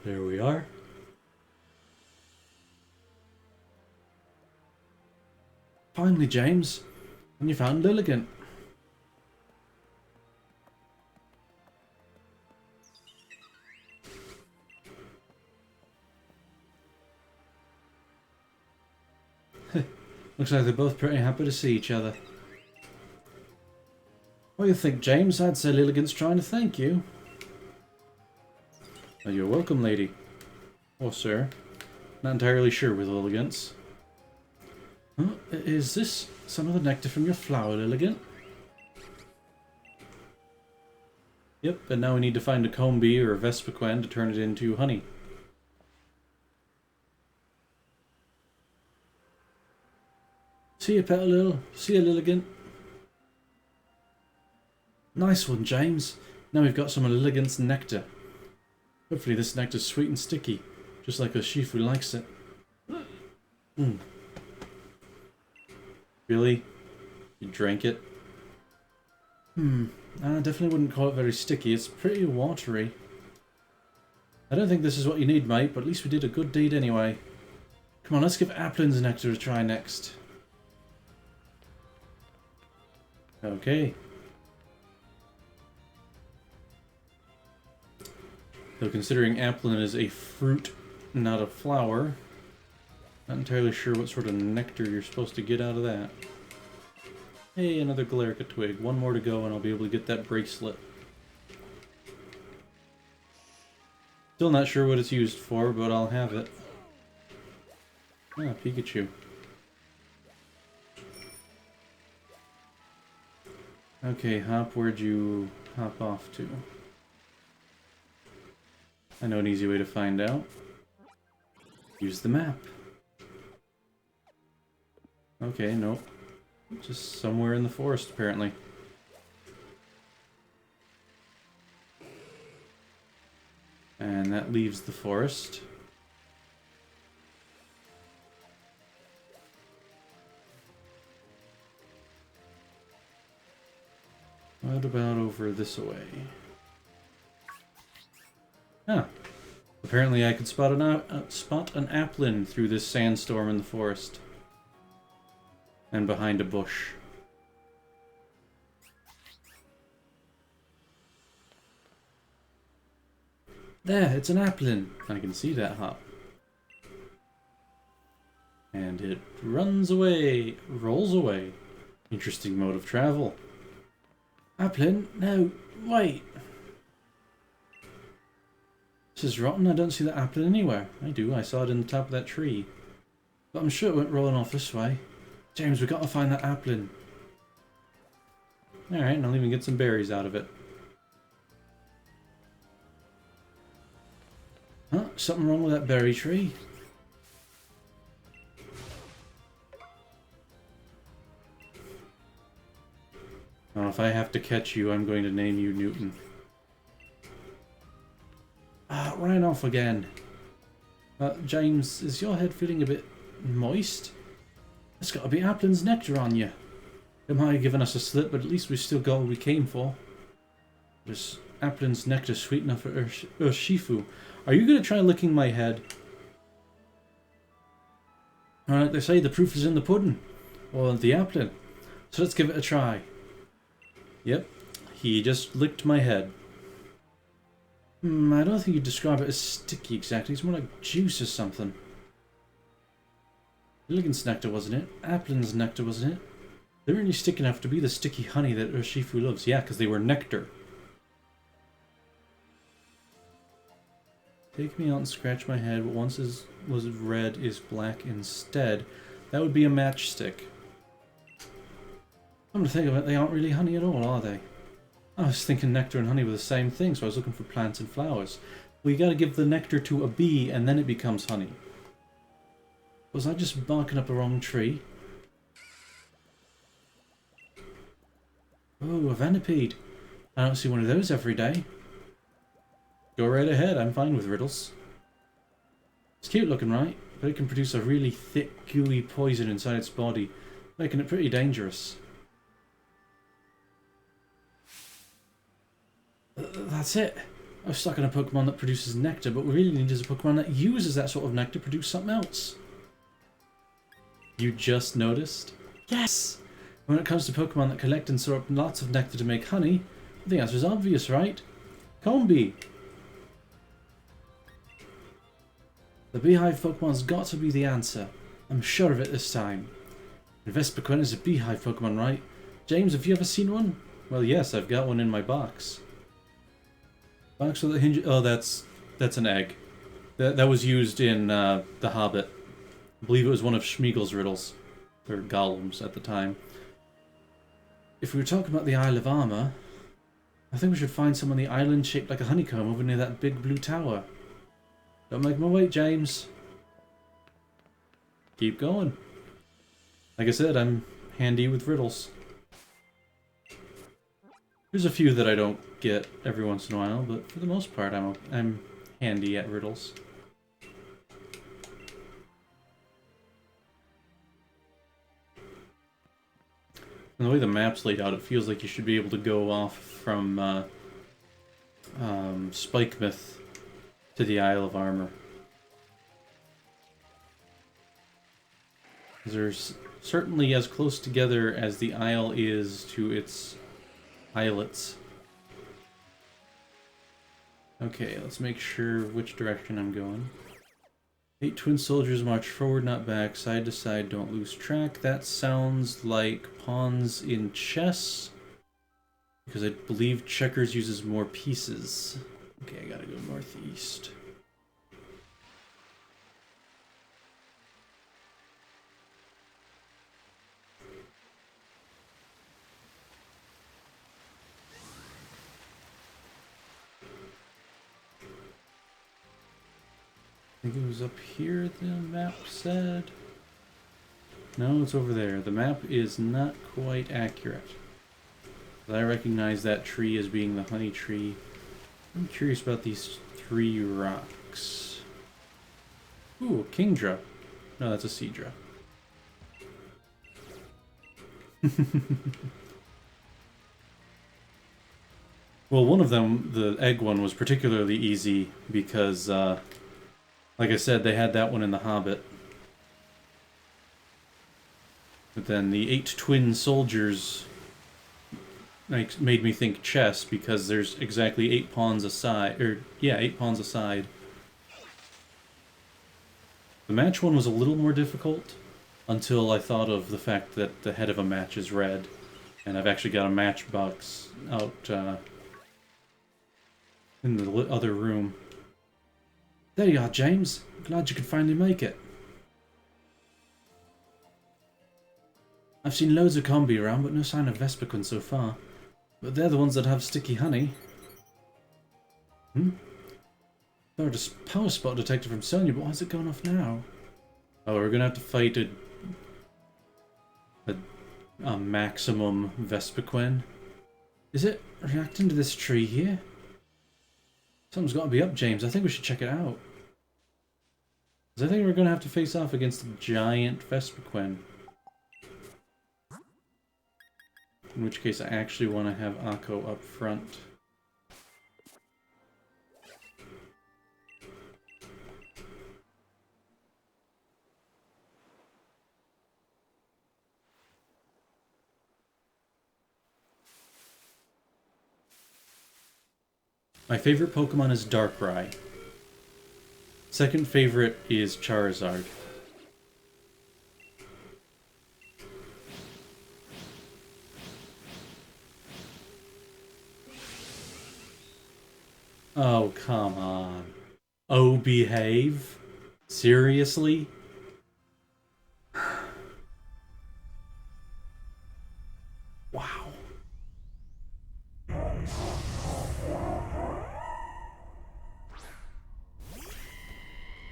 There we are. Finally, James. And you found Lilligant. Looks like they're both pretty happy to see each other. What do you think, James? I'd say Lilligant's trying to thank you. Oh, you're welcome, lady. Or sir. Not entirely sure with Lilligant's. Huh? Is this some of the nectar from your flower, Lilligant? Yep, and now we need to find a comb bee or a Vespiquen to turn it into honey. See you, Petalil. See you, Lilligant. Nice one, James. Now we've got some of Lilligant's nectar. Hopefully this nectar's sweet and sticky, just like Urshifu likes it. Really? You drank it? I definitely wouldn't call it very sticky. It's pretty watery. I don't think this is what you need, mate, but at least we did a good deed anyway. Come on, let's give Applin's nectar a try next. Okay. Though considering Applin is a fruit, not a flower, not entirely sure what sort of nectar you're supposed to get out of that. Hey, another Galarica twig. One more to go and I'll be able to get that bracelet. Still not sure what it's used for, but I'll have it. Ah, Pikachu. Okay, Hop, where'd you hop off to? I know an easy way to find out. Use the map. Okay, nope. Just somewhere in the forest, apparently. And that leaves the forest. What about over this way? Huh. Apparently I could spot an Applin through this sandstorm in the forest. And behind a bush. There, it's an Applin. I can see that, Hop. And it runs away, rolls away. Interesting mode of travel. Applin? No, wait. This is rotten. I don't see that Applin anywhere. I do. I saw it in the top of that tree. But I'm sure it went rolling off this way. James, we've got to find that Applin. Alright, and I'll even get some berries out of it. Huh? Something wrong with that berry tree? Oh, if I have to catch you, I'm going to name you Newton. Ah, ran off again. James, is your head feeling a bit moist? There's got to be Applin's nectar on you. They might have given us a slip, but at least we've still got what we came for. There's Applin's nectar sweet enough for Urshifu. Are you going to try licking my head? Alright, they say the proof is in the pudding. Or the Applin. So let's give it a try. Yep, he just licked my head. I don't think you'd describe it as sticky exactly. It's more like juice or something. Lilligant's nectar, wasn't it? Applin's nectar, wasn't it? They're really sticky enough to be the sticky honey that Urshifu loves. Yeah, because they were nectar. Take me out and scratch my head. What once was red is black instead. That would be a matchstick. Come to think of it, they aren't really honey at all, are they? I was thinking nectar and honey were the same thing, so I was looking for plants and flowers. Well, you gotta give the nectar to a bee, and then it becomes honey. Was I just barking up the wrong tree? Oh, a venipede. I don't see one of those every day. Go right ahead, I'm fine with riddles. It's cute looking, right? But it can produce a really thick, gooey poison inside its body, making it pretty dangerous. That's it. I was stuck on a Pokemon that produces nectar, but we really need is a Pokemon that uses that sort of nectar to produce something else. You just noticed? Yes! When it comes to Pokemon that collect and store up lots of nectar to make honey, the answer is obvious, right? Combi! The Beehive Pokemon's got to be the answer. I'm sure of it this time. And Vespiquen is a Beehive Pokemon, right? James, have you ever seen one? Well, yes, I've got one in my box. Box with a hinge. Oh, that's an egg. That was used in The Hobbit. I believe it was one of Schmiegel's riddles, or Gollum's at the time. If we were talking about the Isle of Armour, I think we should find some on the island shaped like a honeycomb over near that big blue tower. Don't make me wait, James. Keep going. Like I said, I'm handy with riddles. There's a few that I don't get every once in a while, but for the most part, I'm handy at riddles. And the way the map's laid out, it feels like you should be able to go off from Spikemouth to the Isle of Armour. They're certainly as close together as the isle is to its islets. Okay, let's make sure which direction I'm going. 8 twin soldiers march forward, not back, side to side, don't lose track. That sounds like pawns in chess, because I believe checkers uses more pieces. Okay, I gotta go northeast. I think it was up here, the map said. No, it's over there. The map is not quite accurate. But I recognize that tree as being the honey tree. I'm curious about these 3 rocks. Ooh, a Kingdra. No, that's a Seadra. Well, one of them, the egg one, was particularly easy because, like I said, they had that one in The Hobbit. But then the 8 twin soldiers made me think chess, because there's exactly 8 pawns a side, or yeah, 8 pawns a side. The match one was a little more difficult until I thought of the fact that the head of a match is red, and I've actually got a matchbox out in the other room. There you are, James. Glad you could finally make it. I've seen loads of combi around, but no sign of Vespiquen so far. But they're the ones that have sticky honey. Thought a power spot detected from Sonia, but why is it going off now? Oh, we're gonna have to fight a maximum Vespiquen. Is it reacting to this tree here? Something's got to be up, James. I think we should check it out. Because I think we're going to have to face off against a giant Vespiquen. In which case I actually want to have Akko up front. My favorite Pokemon is Darkrai. Second favorite is Charizard. Oh, come on. Oh, behave? Seriously?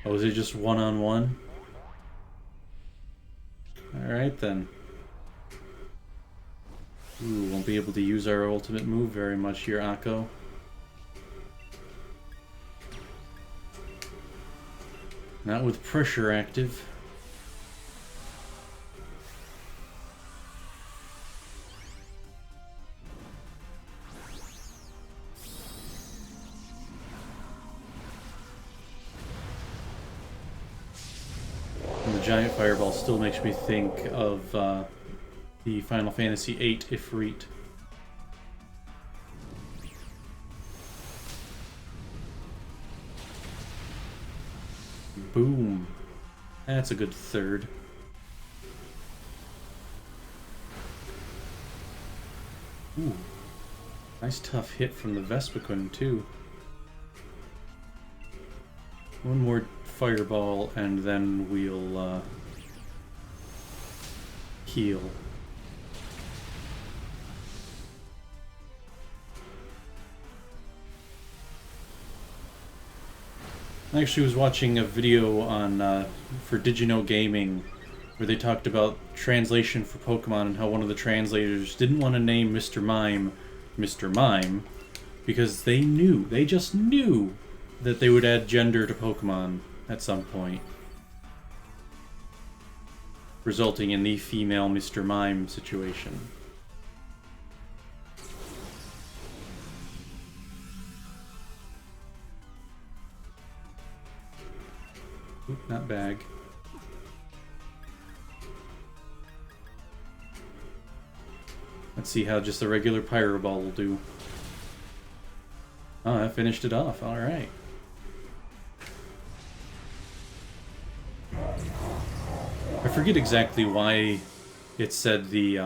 Oh, is it just one-on-one? Alright then. Ooh, won't be able to use our ultimate move very much here, Akko. Not with pressure active. And the giant fireball still makes me think of the Final Fantasy VIII Ifrit. Boom. That's a good third. Ooh. Nice tough hit from the Vespiquen, too. One more fireball, and then we'll heal. I actually was watching a video on for Did You Know Gaming where they talked about translation for Pokemon and how one of the translators didn't want to name Mr. Mime Mr. Mime because they just knew that they would add gender to Pokemon at some point, resulting in the female Mr. Mime situation. Oop, not bag. Let's see how just the regular Pyro Ball will do. Oh, I finished it off. Alright. I forget exactly why it said the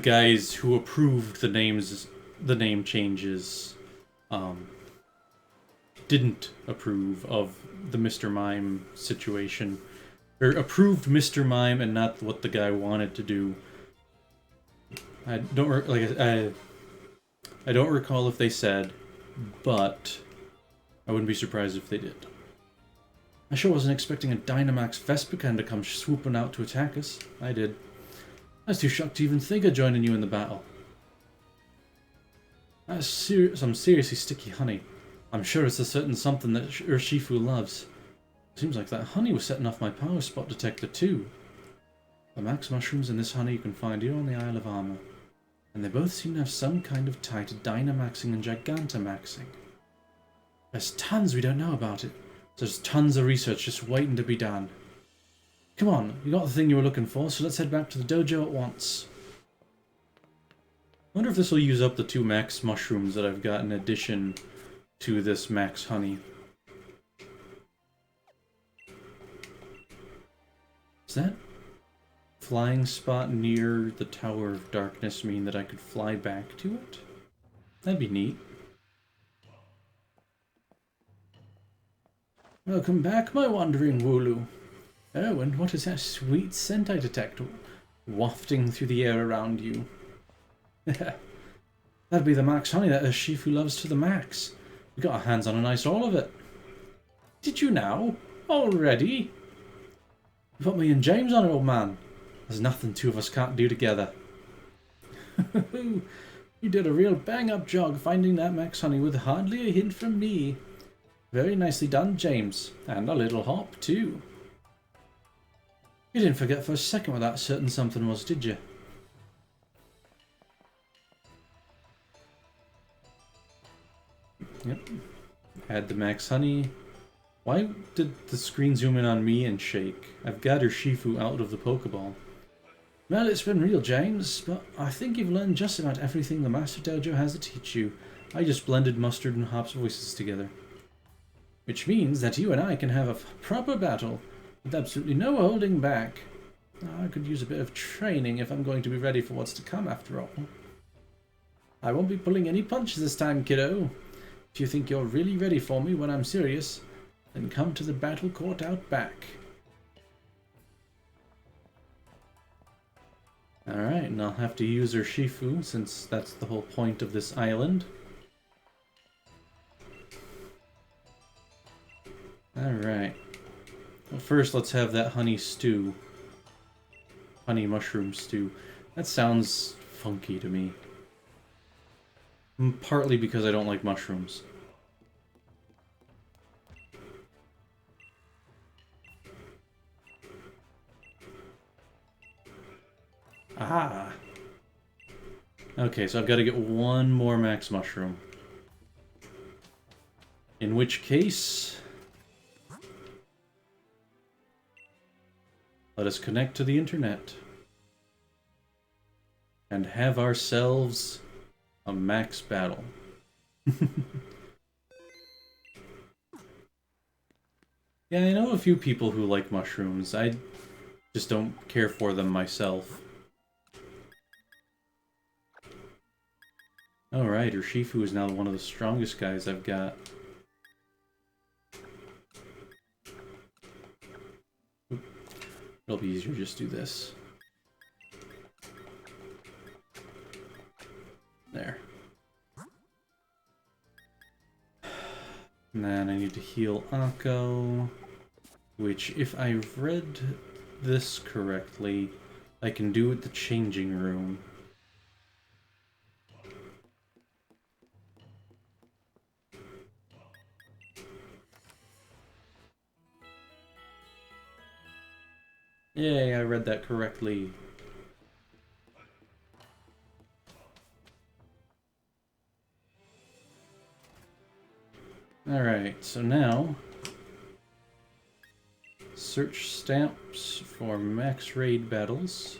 guys who approved the name changes didn't approve of the Mr. Mime situation. Or approved Mr. Mime and not what the guy wanted to do. I don't recall if they said, but I wouldn't be surprised if they did. I sure wasn't expecting a Dynamax Vespiquen to come swooping out to attack us. I did. I was too shocked to even think of joining you in the battle. That's some seriously sticky honey. I'm sure it's a certain something that Urshifu loves. Seems like that honey was setting off my power spot detector too. The max mushrooms in this honey you can find here on the Isle of Armour. And they both seem to have some kind of tie to Dynamaxing and Gigantamaxing. There's tons we don't know about it. There's tons of research just waiting to be done. Come on, you got the thing you were looking for, so let's head back to the dojo at once. I wonder if this will use up the 2 max mushrooms that I've got in addition to this max honey. Does that flying spot near the Tower of Darkness mean that I could fly back to it? That'd be neat. Welcome back, my wandering Wooloo. Oh, and what is that sweet scent I detect wafting through the air around you? That'd be the max honey that Urshifu loves to the max. We got our hands on a nice all of it. Did you now? Already? You put me and James on it, old man. There's nothing 2 of us can't do together. You did a real bang-up job finding that max honey with hardly a hint from me. Very nicely done, James. And a little hop, too. You didn't forget for a second what that certain something was, did you? Yep. Add the max honey. Why did the screen zoom in on me and shake? I've got Urshifu out of the Pokeball. Well, it's been real, James, but I think you've learned just about everything the Master Dojo has to teach you. I just blended Mustard and Hop's voices together. Which means that you and I can have a proper battle, with absolutely no holding back. I could use a bit of training if I'm going to be ready for what's to come, after all. I won't be pulling any punches this time, kiddo. If you think you're really ready for me when I'm serious, then come to the battle court out back. Alright, and I'll have to use Urshifu, since that's the whole point of this island. Alright. Well, first, let's have that honey stew. Honey mushroom stew. That sounds funky to me. Partly because I don't like mushrooms. Ah! Okay, so I've got to get one more max mushroom. In which case... let us connect to the internet. And have ourselves a max battle. Yeah, I know a few people who like mushrooms. I just don't care for them myself. Alright, Urshifu is now one of the strongest guys I've got. It'll be easier to just do this. There. And then I need to heal Akko, which, if I've read this correctly, I can do at the changing room. Yay, I read that correctly. Alright, so now... search stamps for max raid battles.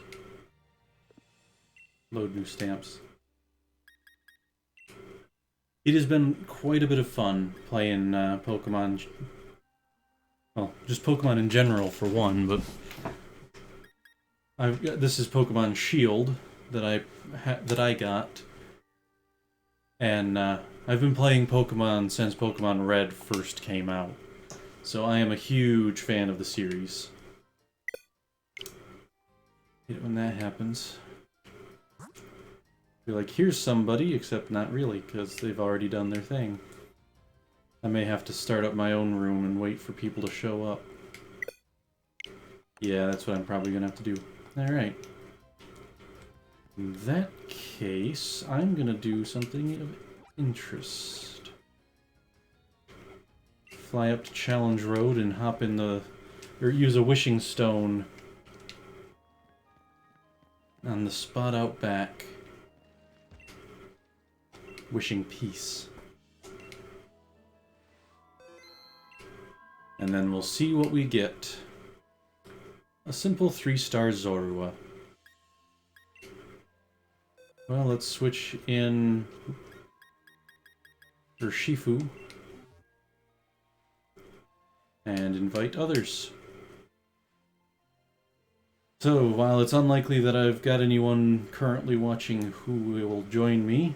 Load new stamps. It has been quite a bit of fun playing Pokemon. Well, just Pokemon in general for one, but this is Pokemon Shield that I got, and I've been playing Pokemon since Pokemon Red first came out, so I am a huge fan of the series. Hate it when that happens. You're like, here's somebody, except not really, because they've already done their thing. I may have to start up my own room and wait for people to show up. Yeah, that's what I'm probably gonna have to do. Alright. In that case, I'm gonna do something of interest. Fly up to Challenge Road and hop in the... or use a wishing stone on the spot out back. Wishing peace. And then we'll see what we get. A simple 3-star Zorua. Well, let's switch in Urshifu and invite others. So, while it's unlikely that I've got anyone currently watching who will join me,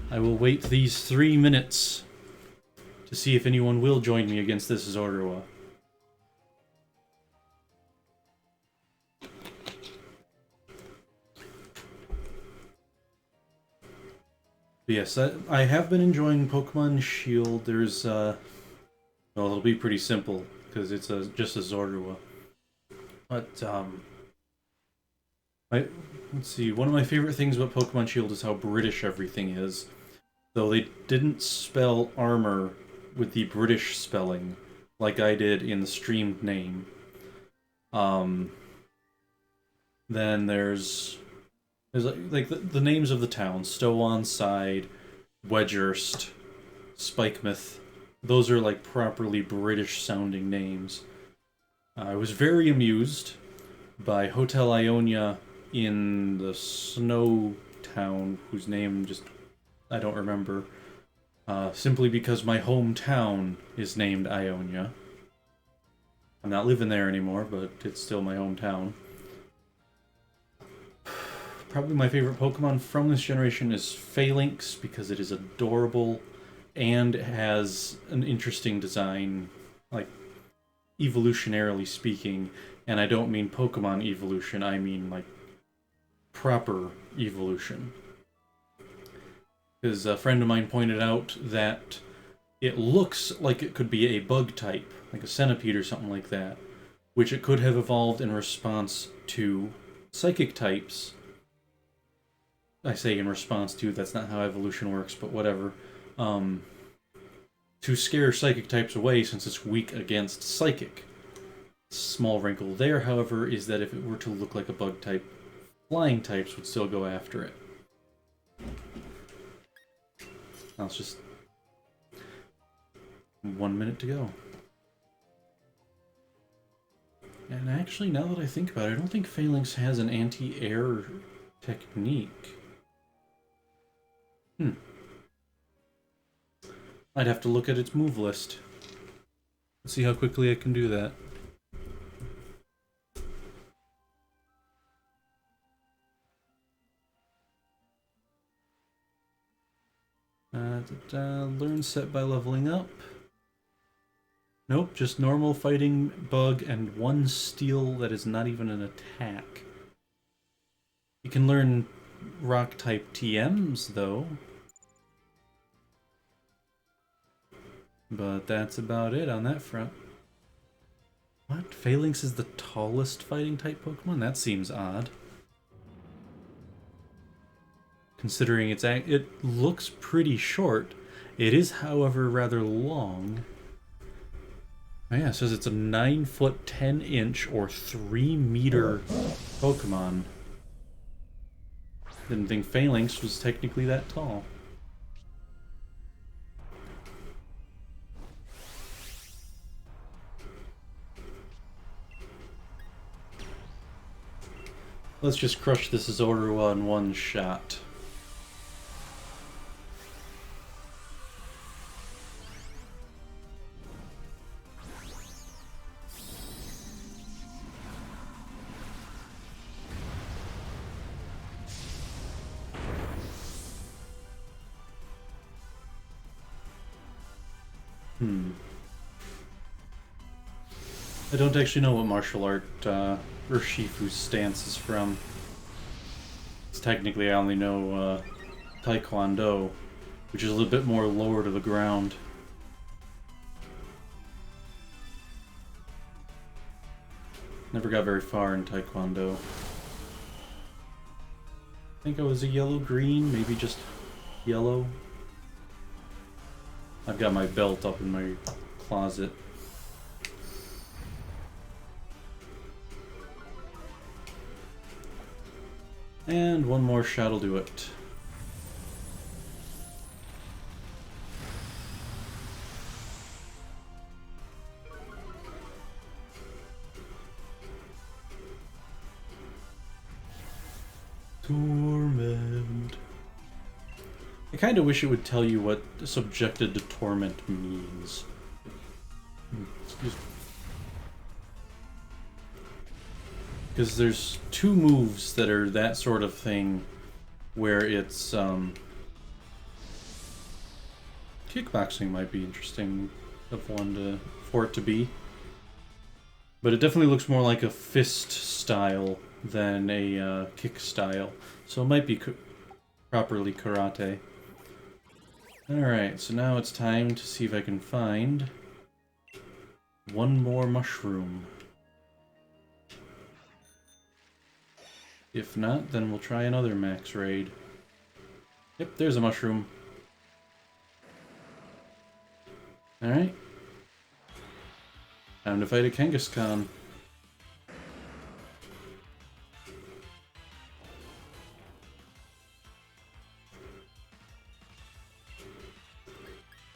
I will wait these 3 minutes to see if anyone will join me against this Zorua. But yes, I have been enjoying Pokemon Shield. There's, well, it'll be pretty simple, because it's just a Zorua. But, let's see, one of my favorite things about Pokemon Shield is how British everything is. Though they didn't spell armor with the British spelling, like I did in the streamed name. Then there's like the names of the towns: Stow-on-Side, Wedgehurst, Spikemouth. Those are like properly British sounding names. I was very amused by Hotel Ionia in the Snow Town, whose name just I don't remember. Simply because my hometown is named Ionia. I'm not living there anymore, but it's still my hometown. Probably my favorite Pokemon from this generation is Phalanx, because it is adorable and it has an interesting design, like, evolutionarily speaking. And I don't mean Pokemon evolution, I mean, like, proper evolution. Because a friend of mine pointed out that it looks like it could be a bug type, like a centipede or something like that, which it could have evolved in response to psychic types. I say in response to, that's not how evolution works, but whatever. To scare psychic types away since it's weak against psychic. Small wrinkle there, however, is that if it were to look like a bug type, flying types would still go after it. Now it's just 1 minute to go. And actually, now that I think about it, I don't think Phalanx has an anti-air technique. I'd have to look at its move list. Let's see how quickly I can do that. Learn set by leveling up. Nope, just normal fighting, bug, and 1 steel that is not even an attack. You can learn rock type TMs though. But that's about it on that front. What? Phalanx is the tallest fighting type Pokemon? That seems odd. Considering it looks pretty short. It is, however, rather long. Oh yeah, it says it's a 9 foot 10 inch or 3 meter Pokemon. Didn't think Phalanx was technically that tall. Let's just crush this Zorua in one shot. I don't actually know what martial art Urshifu's stance is from. It's technically I only know Taekwondo, which is a little bit more lower to the ground. Never got very far in Taekwondo. I think I was a yellow-green, maybe just yellow. I've got my belt up in my closet. And one more shot will do it. Torment. I kind of wish it would tell you what subjected to torment means. Because there's 2 moves that are that sort of thing, where it's kickboxing might be interesting of one for it to be, but it definitely looks more like a fist style than a kick style, so it might be properly karate. Alright, so now it's time to see if I can find one more mushroom. If not, then we'll try another max raid. Yep, there's a mushroom. Alright. Time to fight a Kangaskhan.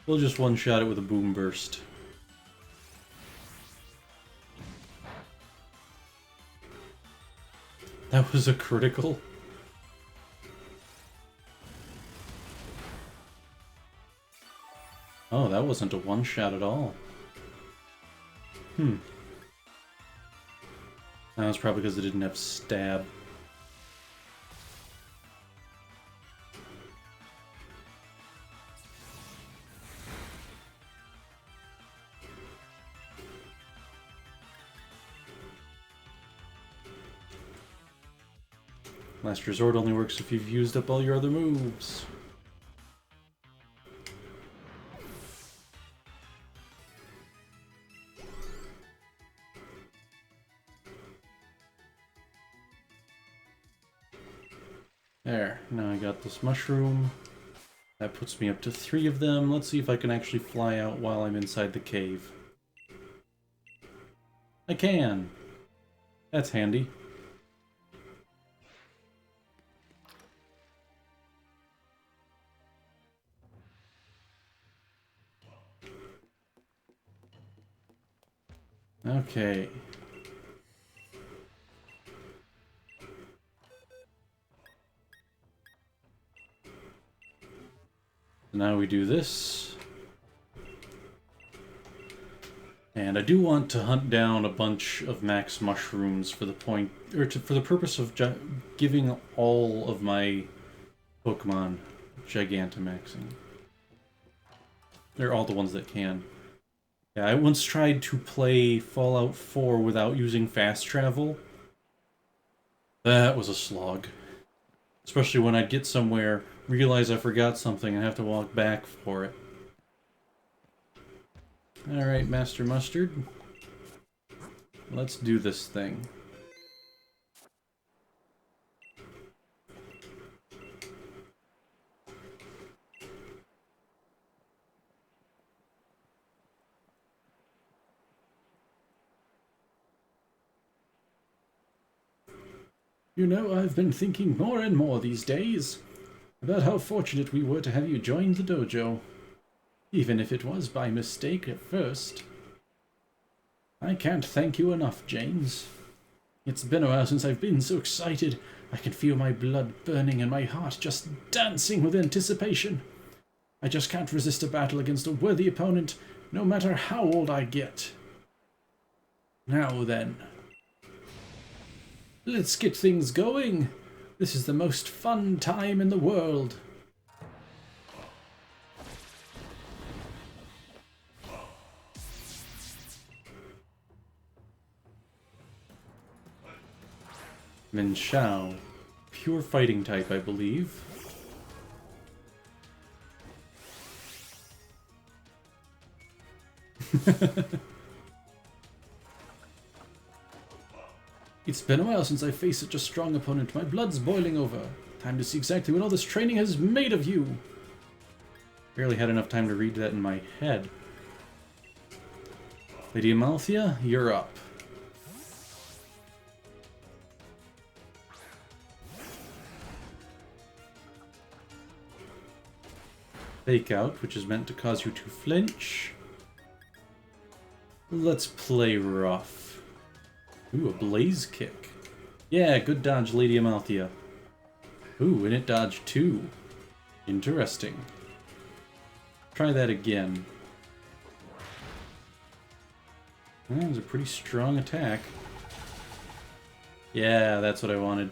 We'll just one-shot it with a boom burst. That was a critical. Oh, that wasn't a one-shot at all. That was probably because it didn't have stab. Last Resort only works if you've used up all your other moves. There, now I got this mushroom. That puts me up to 3 of them. Let's see if I can actually fly out while I'm inside the cave. I can! That's handy. Okay. Now we do this. And I do want to hunt down a bunch of max mushrooms for the point, or for the purpose of giving all of my Pokemon Gigantamaxing. They're all the ones that can. Yeah, I once tried to play Fallout 4 without using fast travel. That was a slog. Especially when I'd get somewhere, realize I forgot something, and have to walk back for it. Alright, Master Mustard. Let's do this thing. You know, I've been thinking more and more these days about how fortunate we were to have you join the dojo. Even if it was by mistake at first. I can't thank you enough, James. It's been a while since I've been so excited. I can feel my blood burning and my heart just dancing with anticipation. I just can't resist a battle against a worthy opponent, no matter how old I get. Now then. Let's get things going. This is the most fun time in the world. Min Shao. Pure fighting type, I believe. It's been a while since I faced such a strong opponent. My blood's boiling over. Time to see exactly what all this training has made of you. Barely had enough time to read that in my head. Lady Amalthea, you're up. Fake out, which is meant to cause you to flinch. Let's play rough. Ooh, a blaze kick. Yeah, good dodge, Lady Amalthea. Ooh, and it dodged too. Interesting. Try that again. That was a pretty strong attack. Yeah, that's what I wanted.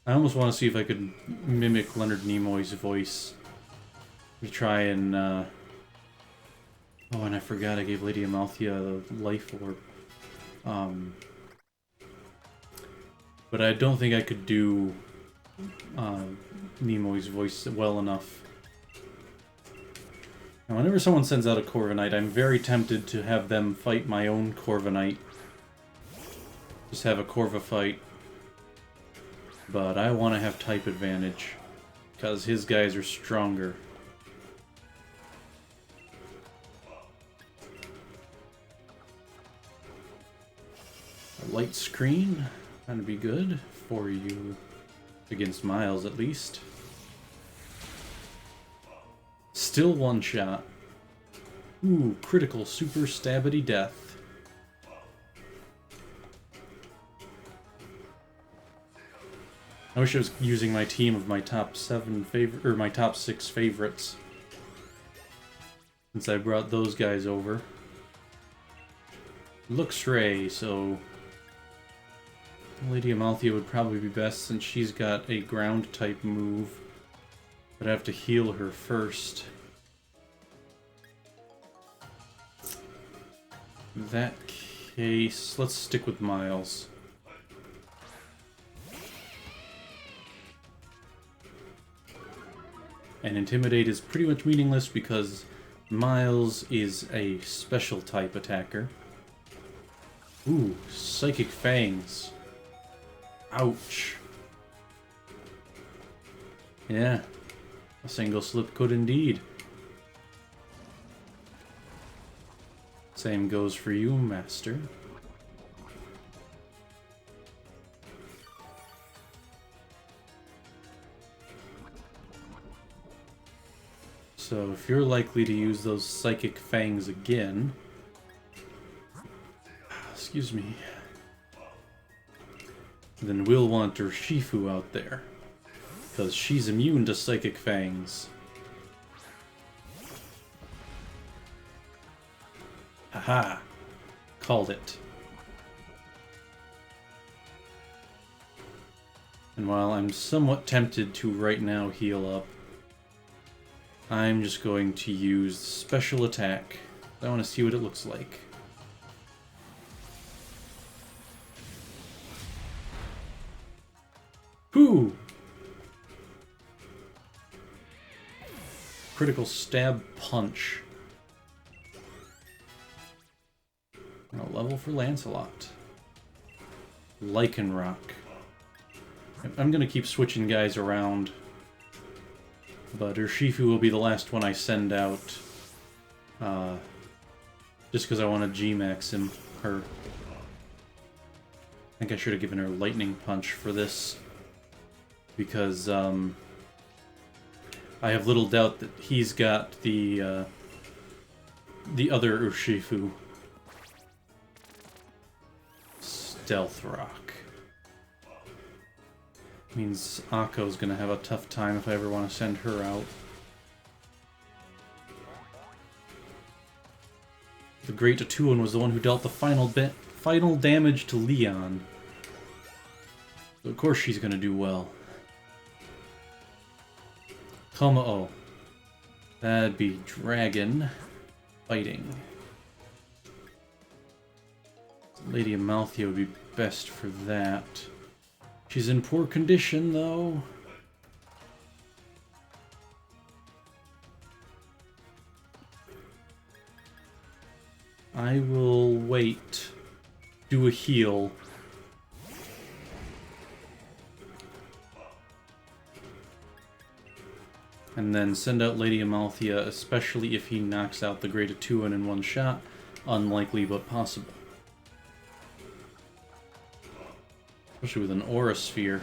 I almost want to see if I could mimic Leonard Nimoy's voice. To try and, Oh, and I forgot I gave Lady Amalthea the life orb. But I don't think I could do Nimoy's voice well enough. Now, whenever someone sends out a Corviknight, I'm very tempted to have them fight my own Corviknight. Just have a Corva fight. But I want to have type advantage, because his guys are stronger. A light screen, that'd be good for you, against Miles at least. Still one shot. Ooh, critical super stabbity death. I wish I was using my team of my top 7 favorite, or my top 6 favorites, since I brought those guys over. Luxray, so Lady Amalthea would probably be best since she's got a ground type move, but I have to heal her first. In that case, let's stick with Miles. And Intimidate is pretty much meaningless because Miles is a special type attacker. Ooh, Psychic Fangs. Ouch. Yeah, a single slip could indeed. Same goes for you, Master. So if you're likely to use those Psychic Fangs again... Excuse me. Then we'll want Urshifu out there. Because she's immune to Psychic Fangs. Haha. Called it. And while I'm somewhat tempted to right now heal up, I'm just going to use special attack. I want to see what it looks like. Whoo! Critical stab punch. A level for Lancelot. Lycanroc. I'm gonna keep switching guys around, but Urshifu will be the last one I send out. Just because I want to G-max him. Her. I think I should have given her Lightning Punch for this, because I have little doubt that he's got the other Urshifu. Stealth Rock. Means Akko's gonna have a tough time if I ever want to send her out. The Great Atuan was the one who dealt the final damage to Leon. So of course she's gonna do well. Koma'o. That'd be Dragon fighting. Lady Amalthea would be best for that. She's in poor condition, though. I will wait. Do a heal. And then send out Lady Amalthea, especially if he knocks out the Great Atuan in one shot. Unlikely, but possible. Especially with an Aura Sphere.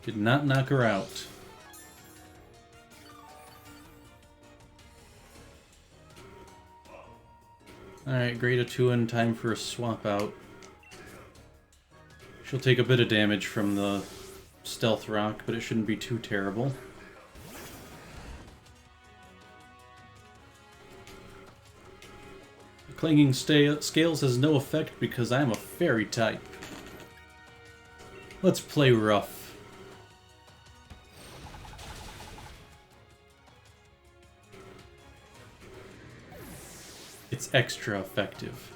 Did not knock her out. Alright, Great Atuan, time for a swap out. She'll take a bit of damage from the Stealth Rock, but it shouldn't be too terrible. Clinging Scales has no effect because I'm a fairy type. Let's play rough. It's extra effective.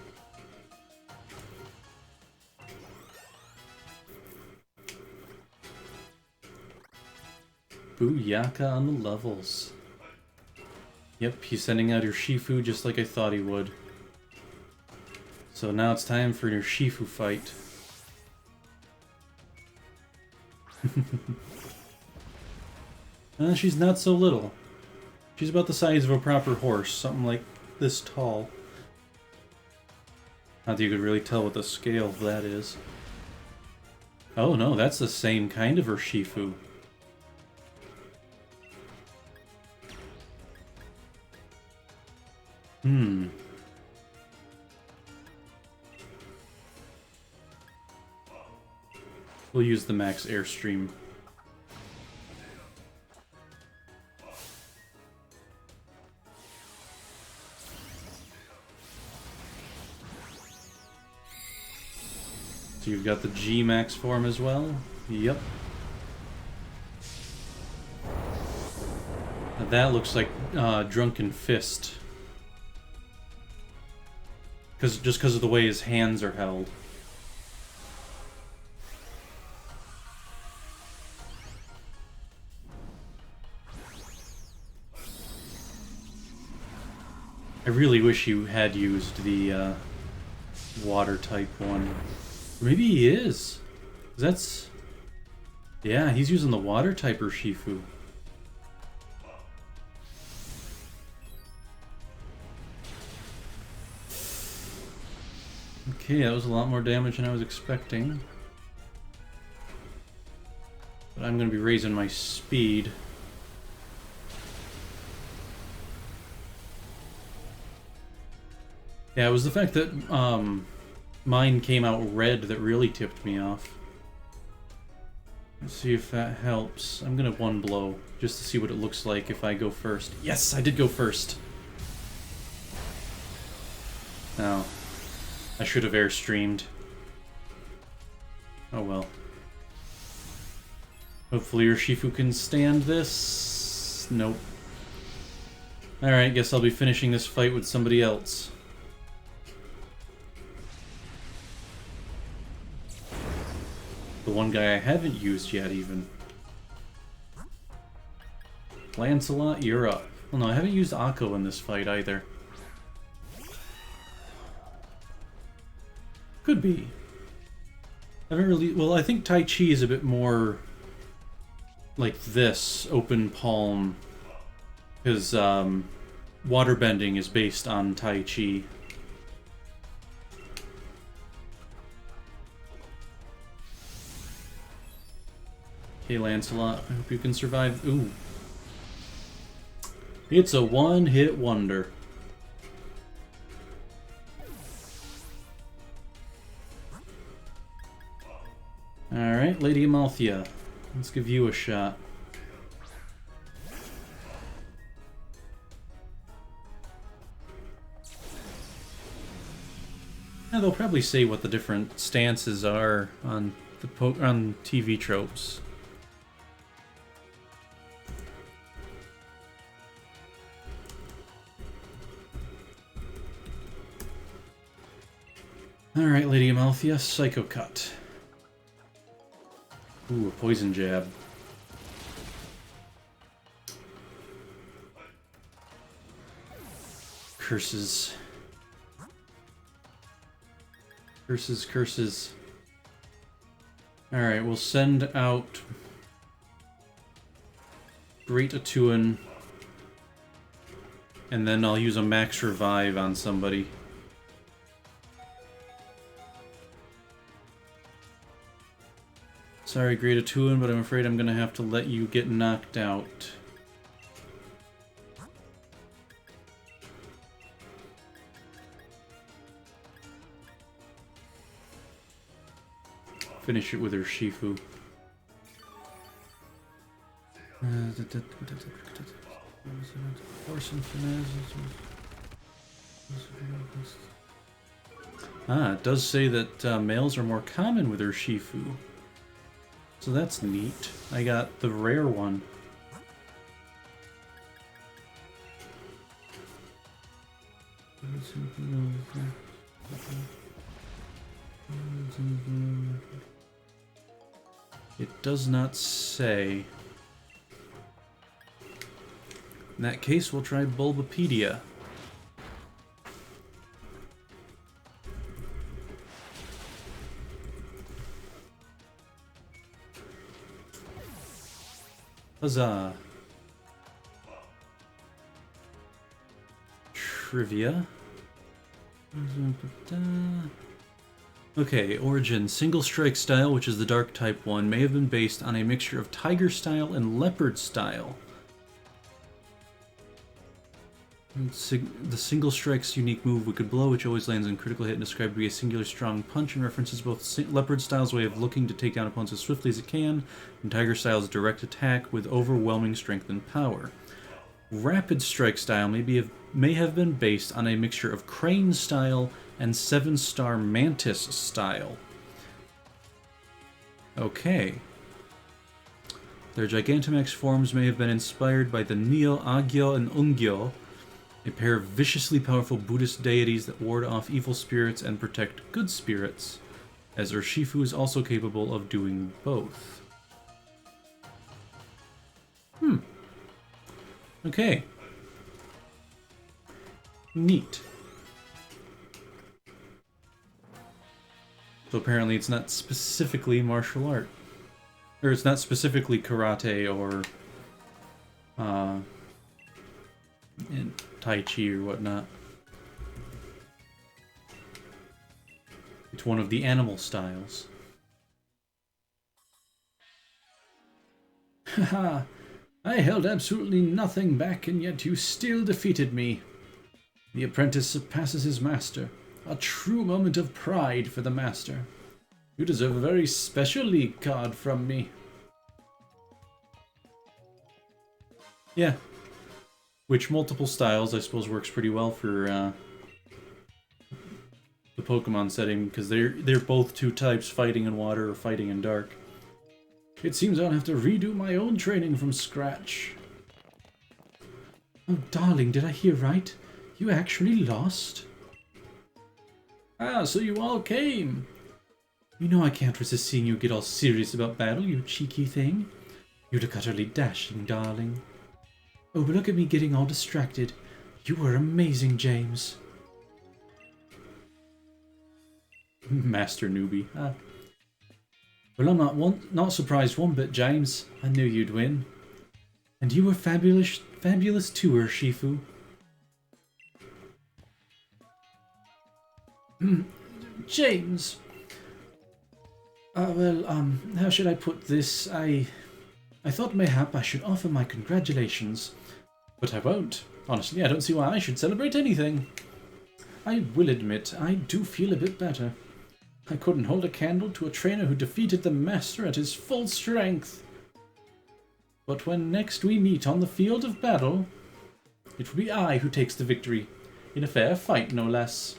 Booyaka on the levels. Yep, he's sending out Urshifu just like I thought he would. So now it's time for an Urshifu fight. She's not so little. She's about the size of a proper horse, something like this tall. Not that you could really tell what the scale of that is. Oh no, that's the same kind of Urshifu. We'll use the max airstream. So you've got the G max form as well? Yep. Now that looks like Drunken Fist. Just because of the way his hands are held. I really wish you had used the water type one. Or maybe he is. That's... Yeah, he's using the water type Urshifu. Okay, that was a lot more damage than I was expecting. But I'm going to be raising my speed. Yeah, it was the fact that mine came out red that really tipped me off. Let's see if that helps. I'm going to one blow, just to see what it looks like if I go first. Yes, I did go first! Oh. I should have airstreamed. Oh well. Hopefully Urshifu can stand this. Nope. Alright, guess I'll be finishing this fight with somebody else. The one guy I haven't used yet, even. Lancelot, you're up. Well, no, I haven't used Akko in this fight either. Could be. I haven't really... Well, I think Tai Chi is a bit more like this, open palm, because waterbending is based on Tai Chi. Okay, Lancelot, I hope you can survive. Ooh. It's a one-hit wonder. Alright, Lady Amalthea. Let's give you a shot. Yeah, they'll probably say what the different stances are on the on TV tropes. Alright, Lady Amalthea, Psycho Cut. Ooh, a poison jab. Curses. Curses, curses. Alright, we'll send out Great Atuan, and then I'll use a max revive on somebody. Sorry, Great Atuan, but I'm afraid I'm gonna have to let you get knocked out. Finish it with her Shifu. Ah, it does say that males are more common with her Shifu. So that's neat. I got the rare one. It does not say. In that case, we'll try Bulbapedia. Huzzah. Trivia. Okay, origin. Single strike style, which is the dark type one, may have been based on a mixture of tiger style and leopard style. The single strike's unique move, Wicked Blow, which always lands on critical hit and described to be a singular strong punch, and references both leopard style's way of looking to take down opponents as swiftly as it can, and tiger style's direct attack with overwhelming strength and power. Rapid strike style may have been based on a mixture of crane style and 7-star mantis style. Okay. Their Gigantamax forms may have been inspired by the Neo, Agyo, and Ungyo, a pair of viciously powerful Buddhist deities that ward off evil spirits and protect good spirits, as Urshifu is also capable of doing both. Okay. Neat. So apparently it's not specifically martial art. Or it's not specifically karate or Tai Chi or whatnot. It's one of the animal styles. Haha, I held absolutely nothing back and yet you still defeated me. The apprentice surpasses his master. A true moment of pride for the master. You deserve a very special league card from me. Yeah. Which multiple styles I suppose works pretty well for the Pokemon setting, because they're both two types, fighting in water or fighting in dark. It seems I'll have to redo my own training from scratch. Oh, darling, did I hear right? You actually lost? Ah, so you all came. You know I can't resist seeing you get all serious about battle, you cheeky thing. You look utterly dashing, darling. Oh, but look at me getting all distracted. You were amazing, James. Master newbie. Ah. Well, I'm not surprised one bit, James. I knew you'd win. And you were fabulous too, Urshifu. James. How should I put this? I thought mayhap I should offer my congratulations. But I won't. Honestly, I don't see why I should celebrate anything. I will admit, I do feel a bit better. I couldn't hold a candle to a trainer who defeated the master at his full strength. But when next we meet on the field of battle, it will be I who takes the victory, in a fair fight no less.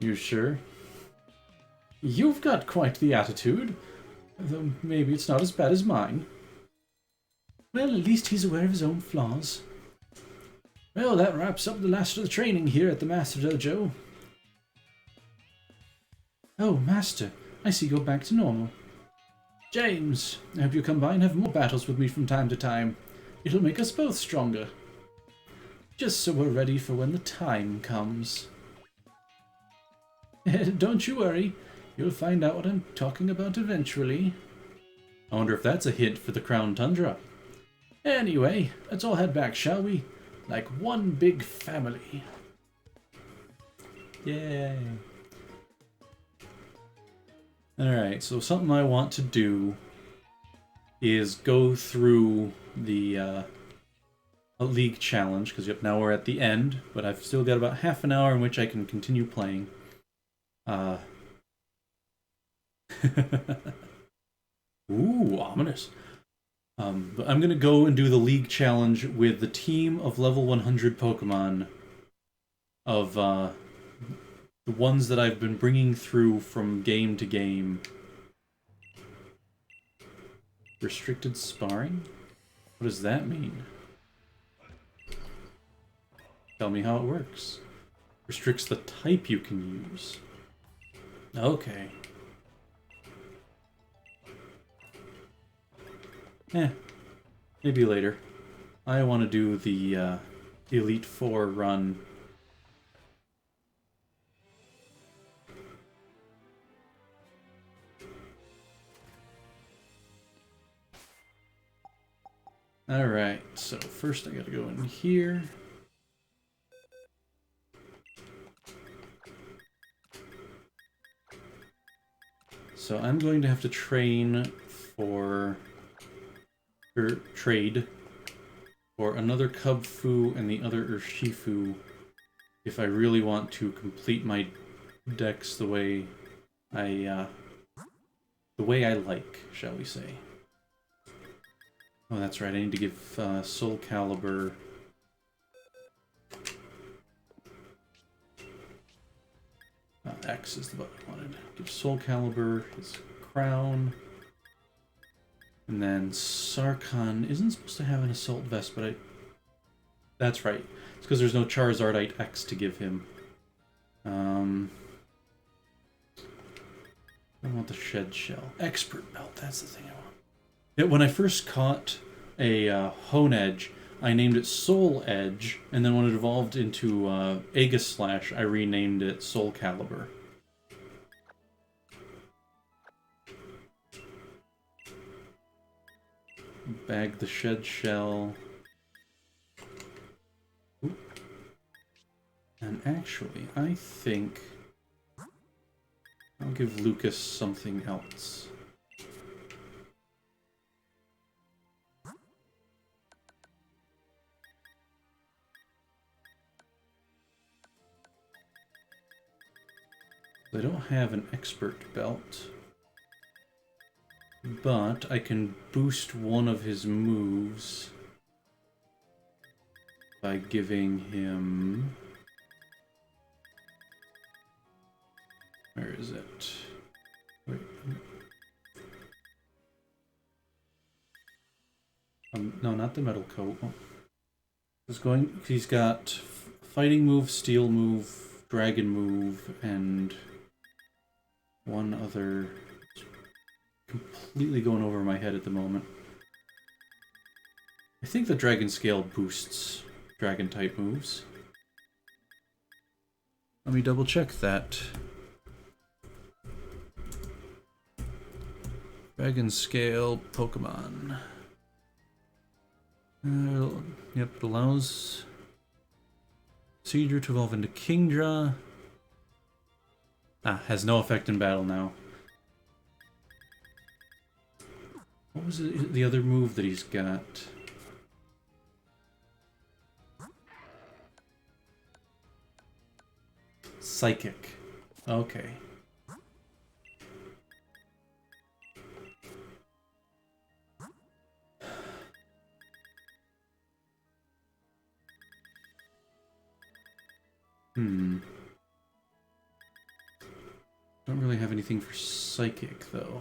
You sure? You've got quite the attitude, though maybe it's not as bad as mine. Well, at least he's aware of his own flaws. Well, that wraps up the last of the training here at the Master Dojo. Oh, Master, I see you're back to normal. James, I hope you come by and have more battles with me from time to time. It'll make us both stronger. Just so we're ready for when the time comes. Don't you worry, you'll find out what I'm talking about eventually. I wonder if that's a hint for the Crown Tundra. Anyway, let's all head back, shall we? Like one big family. Yay. Alright, so something I want to do is go through the a league challenge, because yep, now we're at the end, but I've still got about half an hour in which I can continue playing. Ooh, ominous. But I'm gonna go and do the league challenge with the team of level 100 Pokemon of the ones that I've been bringing through from game to game. Restricted sparring? What does that mean? Tell me how it works. Restricts the type you can use. Okay. Maybe later. I want to do the Elite Four run. Alright, so first I gotta go in here. So I'm going to have to train for... or trade for another Kubfu and the other Urshifu if I really want to complete my decks the way I like, shall we say. Oh, that's right, I need to give Soul Calibur... X is the button I wanted. Give Soul Calibur his crown. And then Sarkhan isn't supposed to have an Assault Vest, but that's right. It's because there's no Charizardite X to give him. I want the Shed Shell. Expert Belt, that's the thing I want. Yeah, when I first caught a Honedge, I named it Soul Edge, and then when it evolved into Aegis Slash, I renamed it Soul Calibur. Bag the shed shell. Ooh. And actually, I think I'll give Lucas something else. I don't have an expert belt, but I can boost one of his moves by giving him... Where is it? Wait. No, not the metal coat. He's got fighting move, steel move, dragon move, and one other. Completely going over my head at the moment. I think the dragon scale boosts dragon type moves. Let me double check that. Dragon scale Pokemon. Yep, it allows Seedra to evolve into Kingdra. Has no effect in battle now. What was the other move that he's got? Psychic. Okay. Don't really have anything for Psychic, though.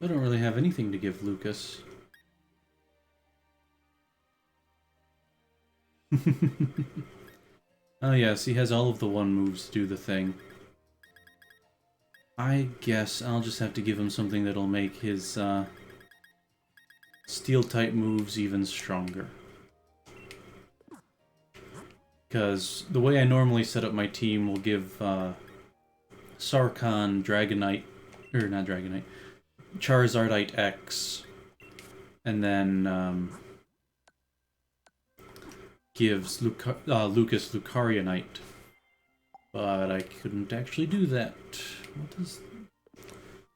I don't really have anything to give Lucas. Oh yes, he has all of the one moves to do the thing. I guess I'll just have to give him something that'll make his steel-type moves even stronger. Because the way I normally set up my team will give Sarkhan Dragonite, or not Dragonite, Charizardite X, and then gives Lucas Lucarionite. But I couldn't actually do that.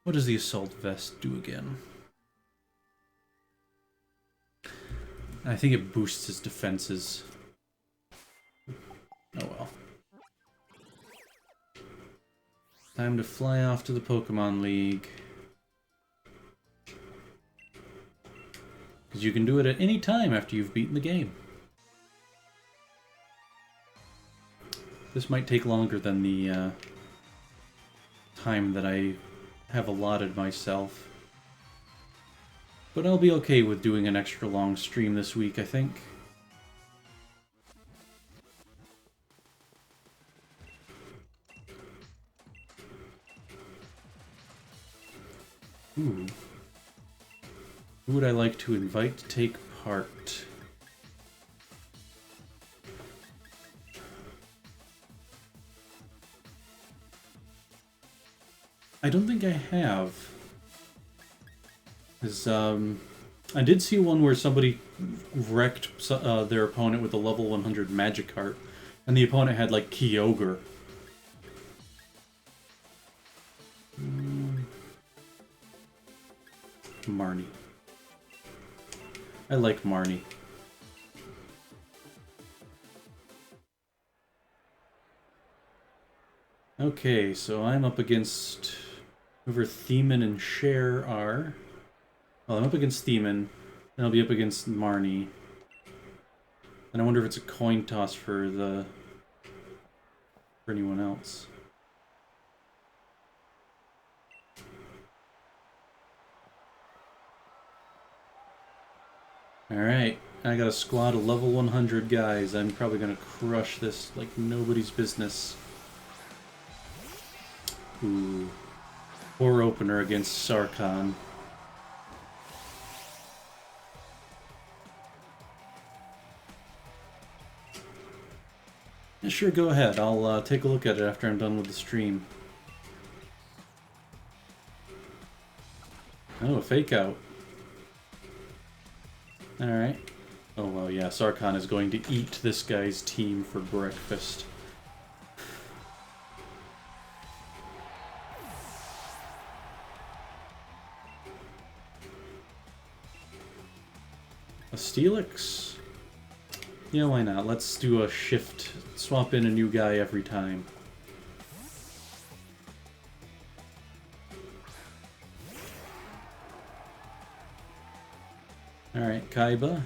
What does the Assault Vest do again? I think it boosts his defenses. Oh well. Time to fly off to the Pokemon League. Because you can do it at any time after you've beaten the game. This might take longer than the time that I have allotted myself. But I'll be okay with doing an extra long stream this week, I think. Ooh. Who would I like to invite to take part? I don't think I have. Because, I did see one where somebody wrecked their opponent with a level 100 Magikarp, and the opponent had, like, Kyogre. Marnie. I like Marnie. Okay, so I'm up against whoever Themen and Cher are. Well, I'm up against Themen, and I'll be up against Marnie. And I wonder if it's a coin toss for anyone else. Alright, I got a squad of level 100 guys. I'm probably gonna crush this like nobody's business. Ooh. Poor opener against Sarkhan. Yeah, sure, go ahead. I'll take a look at it after I'm done with the stream. Oh, a fake out. Alright. Oh, well, yeah, Sarkhan is going to eat this guy's team for breakfast. A Steelix? Yeah, why not? Let's do a shift. Swap in a new guy every time. Alright, Kaiba.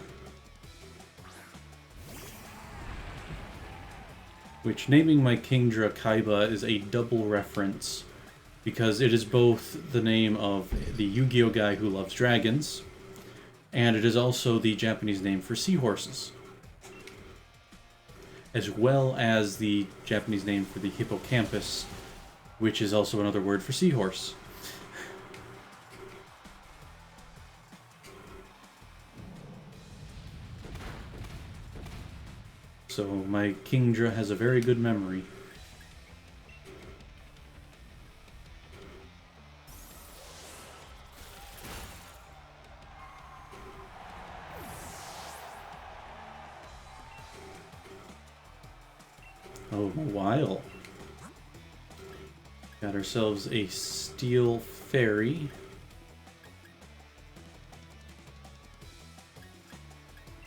Which, naming my Kingdra Kaiba is a double reference, because it is both the name of the Yu-Gi-Oh guy who loves dragons, and it is also the Japanese name for seahorses, as well as the Japanese name for the hippocampus, which is also another word for seahorse. So my Kingdra has a very good memory. Oh, a while. Got ourselves a steel fairy.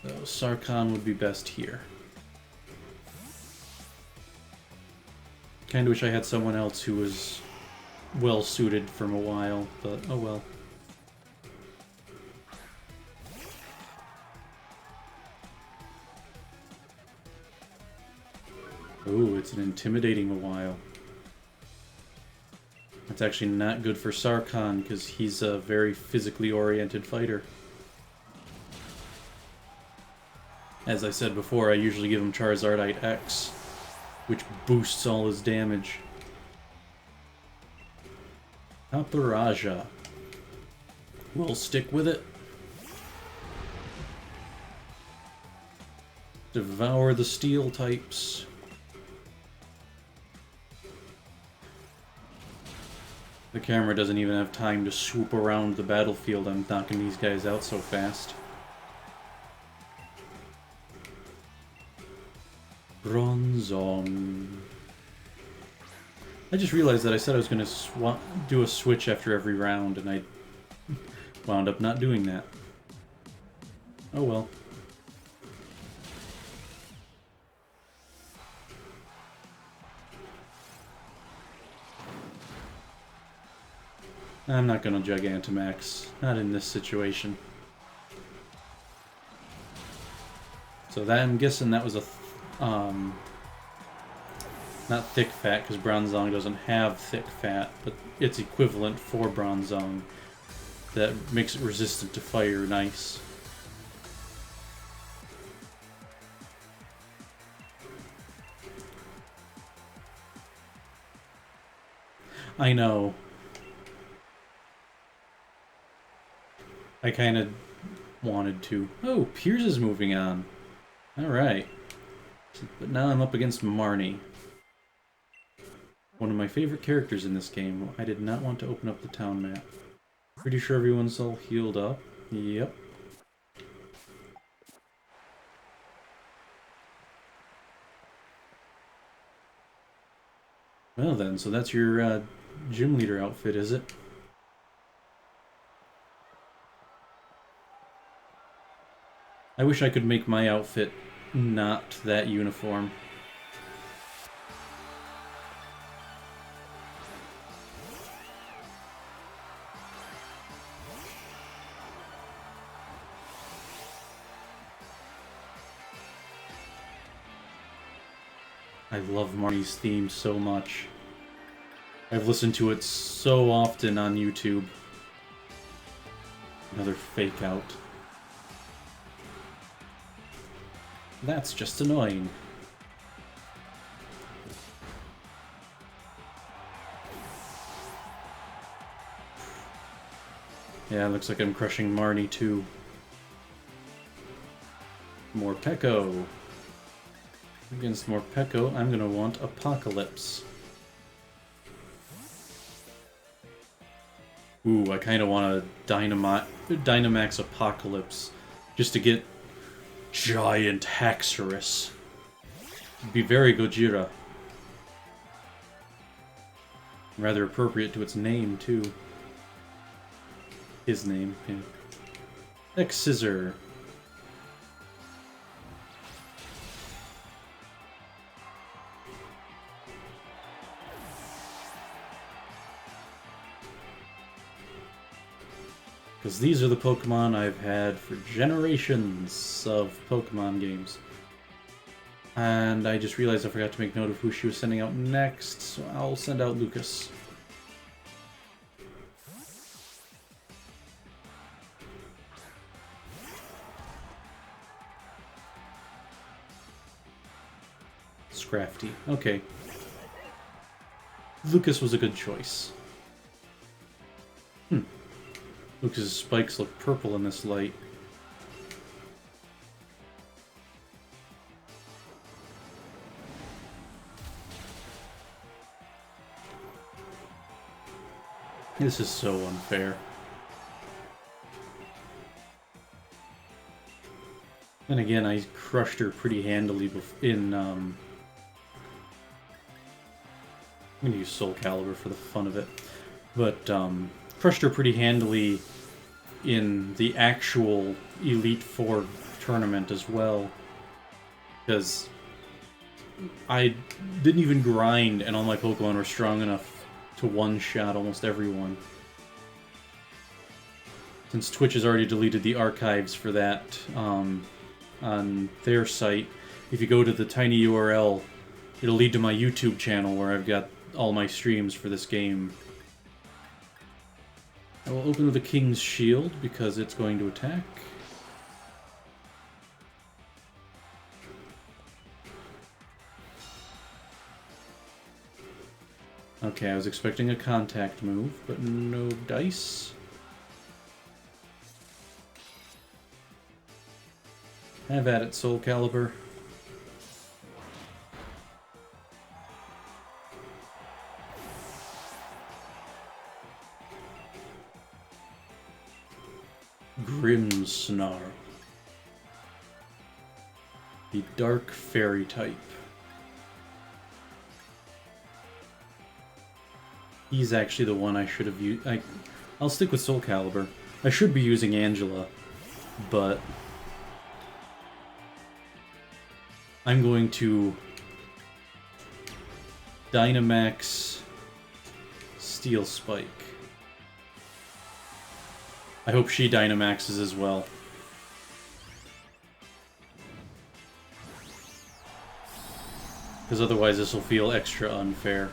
So Sarkhan would be best here. Kinda wish I had someone else who was well suited from a while, but oh well. Ooh, it's an intimidating a while. That's actually not good for Sarkhan, because he's a very physically oriented fighter. As I said before, I usually give him Charizardite X, which boosts all his damage. Paparaja. We'll stick with it. Devour the steel types. The camera doesn't even have time to swoop around the battlefield. I'm knocking these guys out so fast. Bronzong. I just realized that I said I was going to do a switch after every round, and I wound up not doing that. Oh well. I'm not going to Gigantamax. Not in this situation. So that, I'm guessing that was a... not thick fat, because Bronzong doesn't have thick fat, but it's equivalent for Bronzong. That makes it resistant to fire nice. I know. I kind of wanted to. Oh, Piers is moving on. Alright. But now I'm up against Marnie. One of my favorite characters in this game. I did not want to open up the town map. Pretty sure everyone's all healed up. Yep. Well then, so that's your gym leader outfit, is it? I wish I could make my outfit not that uniform. I love Marnie's theme so much. I've listened to it so often on YouTube. Another fake out. That's just annoying. Yeah, looks like I'm crushing Marnie too. Morpeko. Against Morpeko, I'm gonna want Apocalypse. Ooh, I kinda want a Dynamax Apocalypse. Just to get Giant Haxorus. It'd be very Gojira. Rather appropriate to its name, too. His name. Yeah. X-Scissor. Because these are the Pokemon I've had for generations of Pokemon games. And I just realized I forgot to make note of who she was sending out next, so I'll send out Lucas. Scrafty. Okay. Lucas was a good choice. Lucas's spikes look purple in this light. This is so unfair. And again, I crushed her pretty handily in, I'm gonna use Soul Calibur for the fun of it. But, crushed her pretty handily in the actual Elite Four tournament as well. Because I didn't even grind, and all my Pokemon were strong enough to one-shot almost everyone. Since Twitch has already deleted the archives for that on their site, if you go to the tiny URL, it'll lead to my YouTube channel where I've got all my streams for this game. I will open with the King's Shield because it's going to attack. Okay, I was expecting a contact move, but no dice. Have at it, Soul Calibur. Grimmsnarl. The Dark Fairy type. He's actually the one I should have used. I'll stick with Soul Calibur. I should be using Angela, but I'm going to Dynamax Steel Spike. I hope she Dynamaxes as well. Because otherwise this will feel extra unfair.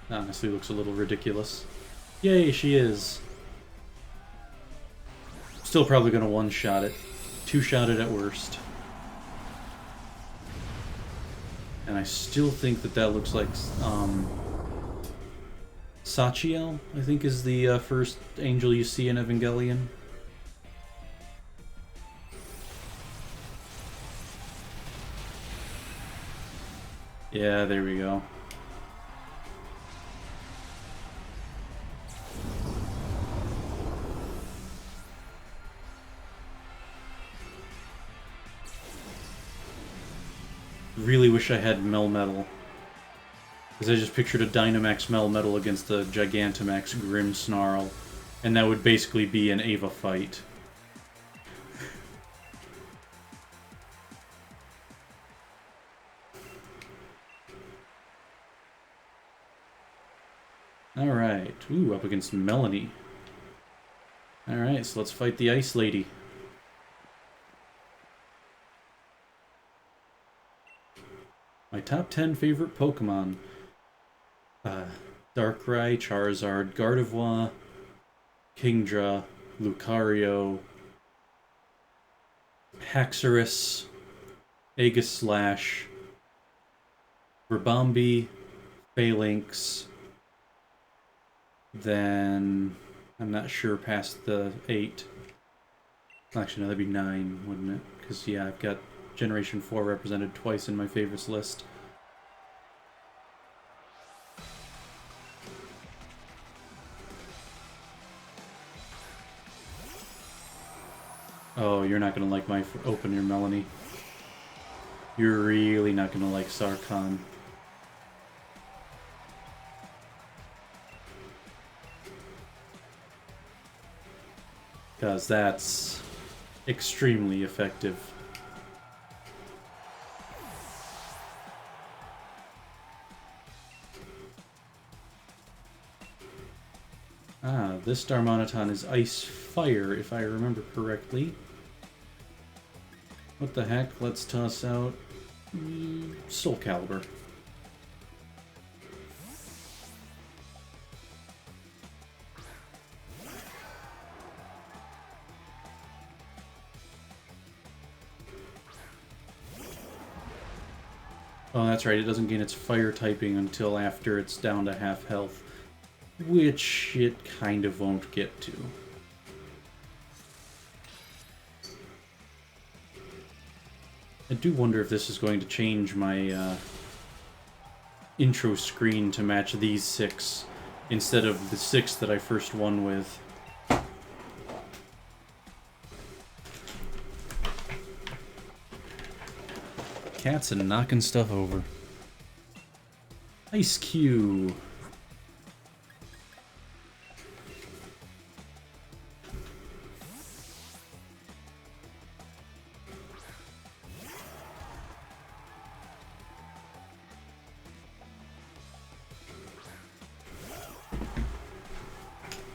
Honestly, looks a little ridiculous. Yay, she is. Still probably gonna one-shot it. Two-shot it at worst. And I still think that looks like, Sachiel, I think, is the first angel you see in Evangelion. Yeah, there we go. Really wish I had Melmetal. Because I just pictured a Dynamax Melmetal against the Gigantamax Grimmsnarl, and that would basically be an Ava fight. Alright, ooh, up against Melanie. Alright, so let's fight the Ice Lady. My top 10 favorite Pokemon. Darkrai, Charizard, Gardevoir, Kingdra, Lucario, Haxorus, Aegislash, Ribombee, Phalanx, then I'm not sure past the 8. Actually, no, that'd be 9, wouldn't it? Because, yeah, I've got Generation 4 represented twice in my favorites list. Oh, you're not going to like my opener, Melanie. You're really not going to like Sarkhan. Because that's extremely effective. Ah, this Darmanitan is Ice Fire, if I remember correctly. What the heck? Let's toss out Soul Calibur. Oh, that's right, it doesn't gain its fire typing until after it's down to half health, which it kind of won't get to. I do wonder if this is going to change my intro screen to match these 6 instead of the 6 that I first won with. Cats and knocking stuff over. Ice Cube.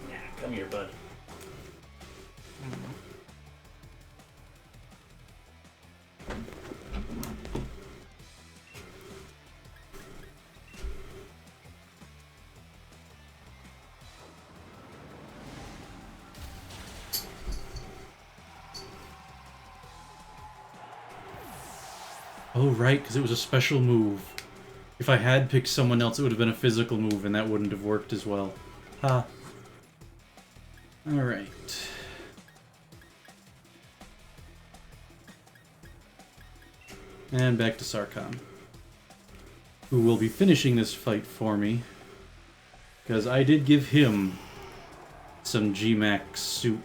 Yeah, come here, bud. Oh, right, because it was a special move. If I had picked someone else, it would have been a physical move, and that wouldn't have worked as well. Ha. Alright. And back to Sarkhan, who will be finishing this fight for me, because I did give him some G-Max soup.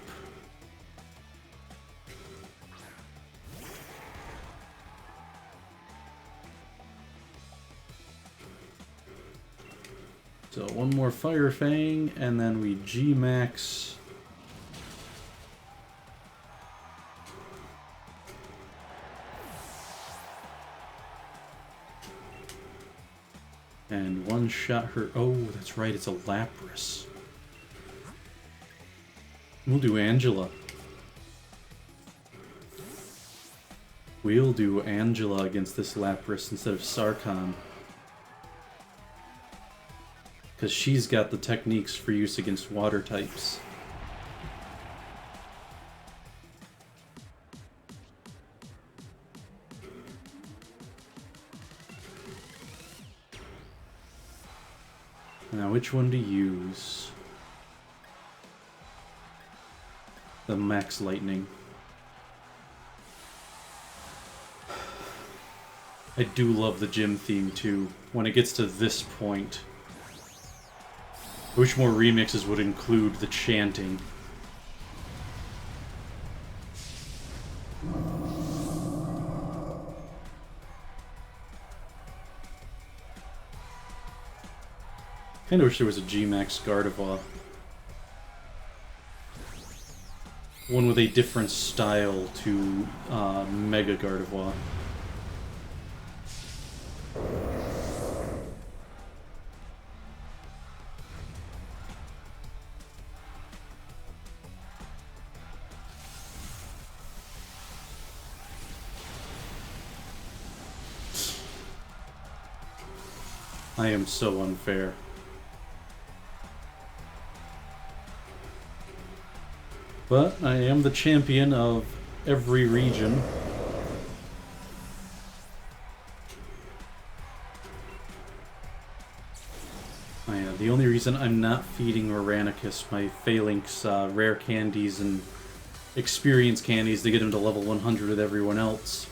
So one more Fire Fang, and then we G-Max. And one-shot her. Oh, that's right, it's a Lapras. We'll do Angela. We'll do Angela against this Lapras instead of Sarkhan, because she's got the techniques for use against water types. Now, which one to use? The Max Lightning. I do love the gym theme, too, when it gets to this point. I wish more remixes would include the chanting. Kinda wish there was a G-Max Gardevoir. One with a different style to Mega Gardevoir. I am so unfair. But I am the champion of every region. Oh yeah, the only reason I'm not feeding Oranicus my Phalanx rare candies and experience candies to get him to level 100 with everyone else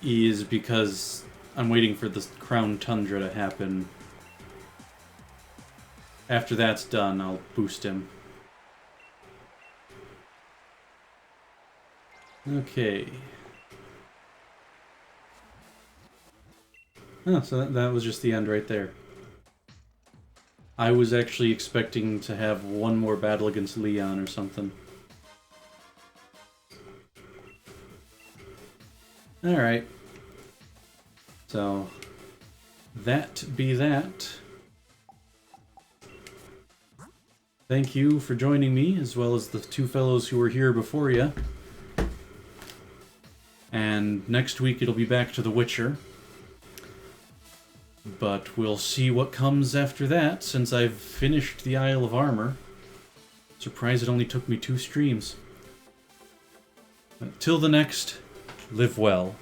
is because I'm waiting for the Crown Tundra to happen. After that's done, I'll boost him. Okay. Oh, so that was just the end right there. I was actually expecting to have one more battle against Leon or something. Alright. So, that be that. Thank you for joining me, as well as the two fellows who were here before you. And next week it'll be back to The Witcher. But we'll see what comes after that, since I've finished the Isle of Armour. Surprised it only took me 2 streams. Till the next, live well.